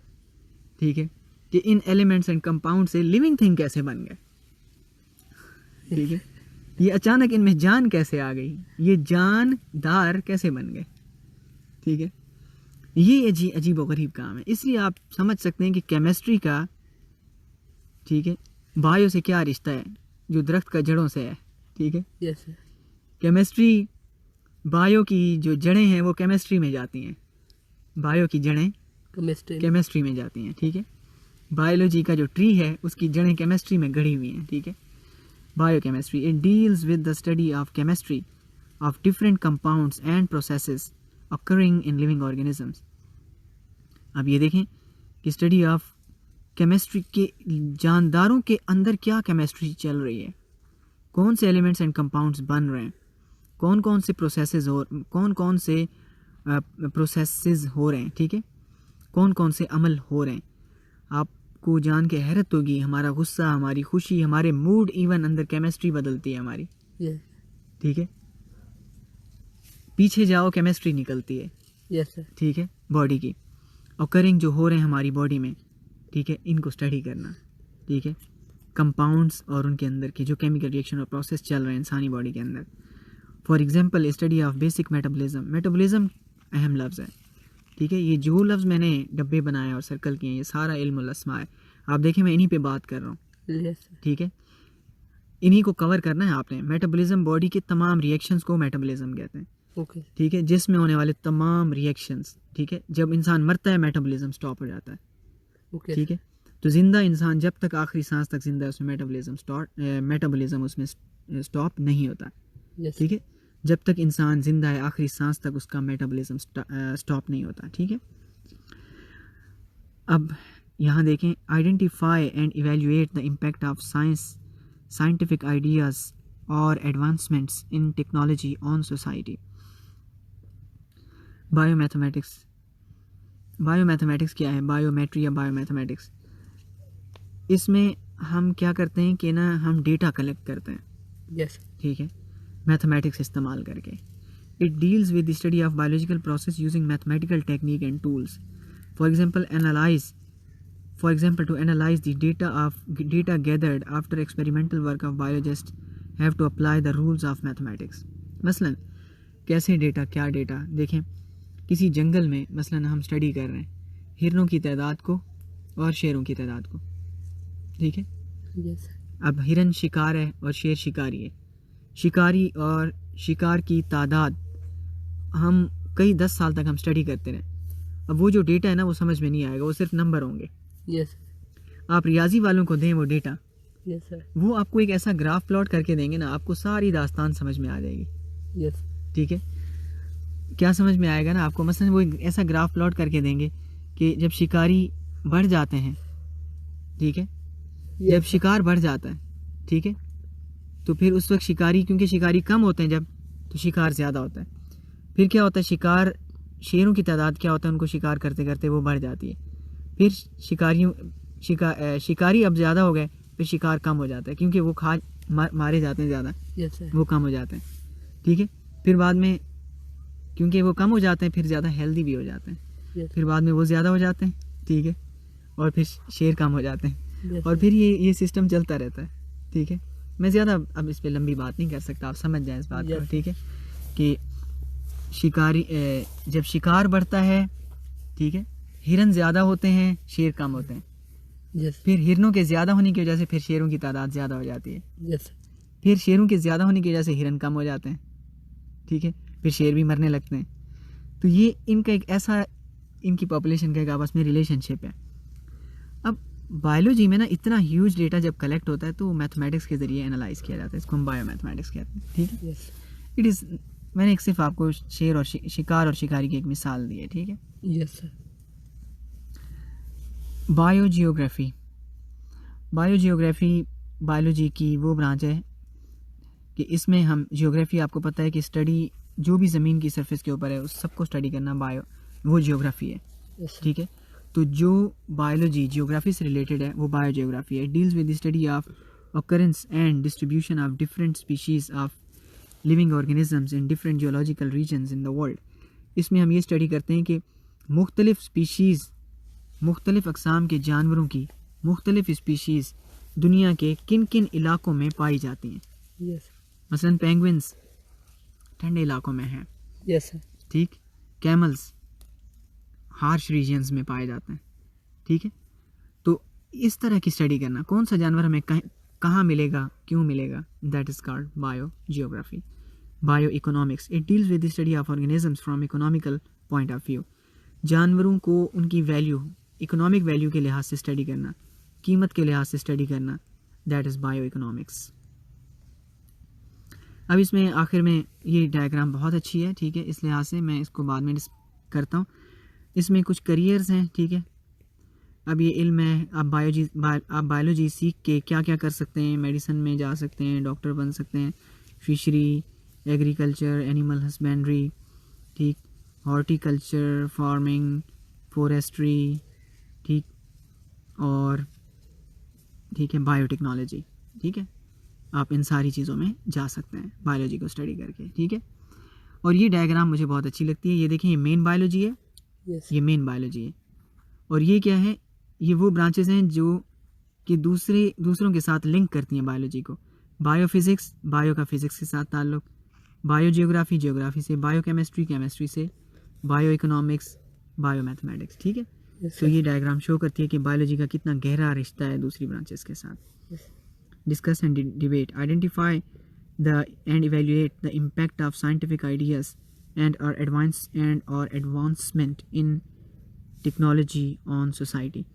ठीक है, कि इन एलिमेंट्स एंड कंपाउंड से लिविंग थिंग कैसे बन गए, ठीक है, ये अचानक इनमें जान कैसे आ गई, ये जानदार कैसे बन गए, ठीक है। ये अजीब व गरीब काम है। इसलिए आप समझ सकते हैं कि केमिस्ट्री का, ठीक है, बायो से क्या रिश्ता है, जो दरख्त का जड़ों से है, ठीक है। केमिस्ट्री, बायो की जो जड़ें हैं वो केमिस्ट्री में जाती हैं, बायो की जड़ें केमिस्ट्री में जाती हैं, ठीक है। बायोलॉजी का जो ट्री है उसकी जड़ें केमिस्ट्री में गड़ी हुई हैं, ठीक है। Biochemistry, it deals with the study of chemistry of different compounds and processes occurring in living organisms। अब ये देखें कि स्टडी ऑफ केमिस्ट्री के जानदारों के अंदर क्या केमिस्ट्री चल रही है, कौन से एलिमेंट्स एंड कंपाउंड्स बन रहे हैं, कौन कौन से प्रोसेसेस हो रहे हैं, ठीक है, कौन कौन से अमल हो रहे हैं। आपको जान के हैरत होगी, हमारा गुस्सा, हमारी खुशी, हमारे मूड, इवन अंदर केमिस्ट्री बदलती है हमारी, ठीक है। पीछे जाओ केमिस्ट्री निकलती है, ठीक है, बॉडी की ऑकरिंग जो हो रहे हैं हमारी बॉडी में, ठीक है, इनको स्टडी करना, ठीक है, कंपाउंड्स और उनके अंदर के जो केमिकल रिएक्शन और प्रोसेस चल रहे हैं इंसानी बॉडी के अंदर। For example study of basic metabolism. Metabolism अहम लफ्ज़ है, ठीक है। ये जो लफ्ज़ मैंने डब्बे बनाए और सर्कल किए हैं, ये सारा इल्मुल अस्मा है। आप देखें मैं इन्हीं पे बात कर रहा हूँ, ठीक है, इन्हीं को कवर करना है आपने। मेटाबॉलिज्म, बॉडी के तमाम रिएक्शंस को मेटाबॉलिज्म कहते हैं, ठीक है, जिसमें होने वाले तमाम रिएक्शंस, ठीक है। जब इंसान मरता है मेटाबॉलिज्म स्टॉप हो जाता है, ठीक है। तो जिंदा इंसान जब तक आखिरी सांस तक जिंदा है उसमें मेटाबॉलिज्म उसमें स्टॉप नहीं होता, ठीक है। जब तक इंसान जिंदा है आखिरी सांस तक उसका मेटाबॉलिज्म स्टॉप नहीं होता, ठीक है। अब यहाँ देखें, identify and evaluate the impact of scientific ideas और advancements in technology on society. Biomathematics क्या है, बायोमेट्री या बायोमैथमेटिक्स, इसमें हम क्या करते हैं कि ना हम डेटा कलेक्ट करते हैं, ठीक है, मैथमेटिक्स इस्तेमाल करके। It deals with the study of biological process using mathematical technique and tools. For example to analyze the data gathered after experimental work of biologists have to apply the rules of mathematics। मसलन कैसे data, क्या data, देखें किसी जंगल में मसलन हम study कर रहे हैं हिरनों की तादाद को और शेरों की तादाद को, ठीक है। अब हिरन शिकार है और शेर शिकारी है। शिकारी और शिकार की तादाद हम कई 10 साल तक हम स्टडी करते रहे। अब वो जो डेटा है ना वो समझ में नहीं आएगा, वो सिर्फ नंबर होंगे। आप रियाजी वालों को दें वो डेटा, वो आपको एक ऐसा ग्राफ प्लॉट करके देंगे ना, आपको सारी दास्तान समझ में आ जाएगी, ठीक है। क्या समझ में आएगा ना आपको, मसलन वो एक ऐसा ग्राफ प्लॉट करके देंगे कि जब शिकारी बढ़ जाते हैं, ठीक है, जब शिकार बढ़ जाता है, ठीक है, तो फिर उस वक्त शिकारी, क्योंकि शिकारी कम होते हैं जब, तो शिकार ज़्यादा होता है। फिर क्या होता है, शिकार, शेरों की तादाद क्या होता है, उनको शिकार करते करते वो बढ़ जाती है। फिर शिकारी अब ज़्यादा हो गए, फिर शिकार कम हो जाता है, क्योंकि वो मारे जाते हैं ज़्यादा, वो कम हो जाते हैं। ठीक है, फिर बाद में क्योंकि वो कम हो जाते हैं फिर ज़्यादा हेल्दी भी हो जाते हैं, फिर बाद में वो ज़्यादा हो जाते हैं। ठीक है, और फिर शेर कम हो जाते हैं, और फिर ये सिस्टम चलता रहता है। ठीक है, मैं ज़्यादा अब इस पर लंबी बात नहीं कर सकता, आप समझ जाएं इस बात को। ठीक है, कि शिकारी, जब शिकार बढ़ता है, ठीक है, हिरन ज़्यादा होते हैं, शेर कम होते हैं। फिर हिरनों के ज़्यादा होने की वजह से फिर शेरों की तादाद ज़्यादा हो जाती है। फिर शेरों के ज़्यादा होने की वजह से हिरन कम हो जाते हैं। ठीक है, फिर शेर भी मरने लगते हैं। तो ये इनका एक ऐसा, इनकी पॉपुलेशन का एक आपस में रिलेशनशिप है। अब बायोलॉजी में ना इतना ह्यूज डेटा जब कलेक्ट होता है तो मैथमेटिक्स के ज़रिए एनालाइज किया जाता है, इसको हम बायोमैथमेटिक्स कहते हैं। ठीक है, इट इज़, मैंने एक सिर्फ आपको शेर और शिकार और शिकारी की एक मिसाल दी है। ठीक है, यस सर। बायोजियोग्राफी, बायोलॉजी की वो ब्रांच है कि इसमें हम, जियोग्राफी आपको पता है कि स्टडी जो भी ज़मीन की सरफेस के ऊपर है उस सबको स्टडी करना वो जियोग्राफी है। ठीक है, तो जो बायोलॉजी जियोग्राफी से रिलेटेड है वो बायोजियोग्राफी है। Deals with the study of occurrence and distribution of different species of living organisms in different geological regions in the world। इसमें हम ये स्टडी करते हैं कि मुख्तलिफ स्पीशीज़, मुख्तलिफ अक़साम के जानवरों की मुख्तलिफ स्पीशीज़ दुनिया के किन किन इलाकों में पाई जाती हैं। मसलन पेंगुइन्स ठंडे इलाकों में हैं। ठीक, कैमल्स हार्श रीजन्स में पाए जाते हैं। ठीक है, तो इस तरह की स्टडी करना, कौन सा जानवर हमें कहाँ मिलेगा, क्यों मिलेगा, that is called bio geography. Bio economics, it deals with the study of organisms from economical point of view. जानवरों को उनकी वैल्यू, इकोनॉमिक वैल्यू के लिहाज से स्टडी करना, कीमत के लिहाज से स्टडी करना, दैट इज़ बायो इकोनॉमिक्स। अब इसमें आखिर में ये डायग्राम बहुत अच्छी है। ठीक है, इस लिहाज से मैं इसको बाद में करता हूँ। इसमें कुछ करियर्स हैं। ठीक है, अब ये इल्म है, आप बायोलॉजी सीख के क्या क्या कर सकते हैं। मेडिसिन में जा सकते हैं, डॉक्टर बन सकते हैं, फिशरी, एग्रीकल्चर, एनिमल हस्बेंड्री, ठीक, हॉर्टिकल्चर, फार्मिंग, फॉरेस्ट्री, ठीक, और ठीक है बायोटेक्नोलॉजी। ठीक है, आप इन सारी चीज़ों में जा सकते हैं बायोलॉजी को स्टडी करके। ठीक है, और ये डायग्राम मुझे बहुत अच्छी लगती है। ये देखें, ये मेन बायोलॉजी है। ये मेन बायोलॉजी है, और ये क्या है, ये वो ब्रांचेस हैं जो कि दूसरों के साथ लिंक करती हैं बायोलॉजी को। बायोफिज़िक्स, बायो का फिज़िक्स के साथ ताल्लुक़, बायोजियोग्राफी, जियोग्राफी से, बायोकेमिस्ट्री, केमिस्ट्री से, बायो इकोनॉमिक्स, बायोमैथमेटिक्स। ठीक है, तो ये डायग्राम शो करती है कि बायोलॉजी का कितना गहरा रिश्ता है दूसरी ब्रांचेस के साथ। Discuss and debate, identify the and evaluate the impact of scientific ideas and और advancement in technology on society.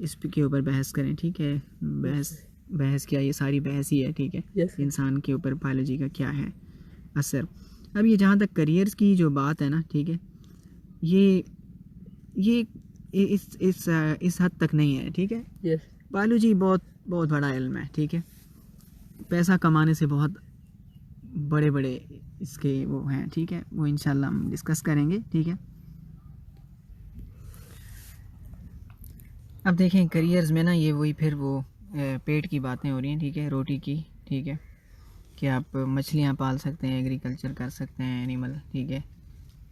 इस के ऊपर बहस करें। ठीक है, बहस क्या, ये सारी बहस ही है। ठीक है, इंसान के ऊपर बायोलॉजी का क्या है असर। अब ये जहाँ तक करियर्स की जो बात है ना, ठीक है, ये इस हद तक नहीं है। ठीक है, बायोलॉजी बहुत बहुत बड़ा इल्म है। ठीक है, पैसा कमाने से बहुत बड़े बड़े इसके वो हैं। ठीक है, वो इंशाल्लाह हम डिस्कस करेंगे। ठीक है, अब देखें करियर्स में ना, ये वही फिर वो पेट की बातें हो रही हैं। ठीक है, रोटी की। ठीक है, कि आप मछलियाँ पाल सकते हैं, एग्रीकल्चर कर सकते हैं, एनिमल, ठीक है,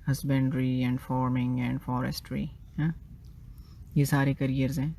husbandry and farming and forestry, हाँ, ये सारे करियर्स हैं।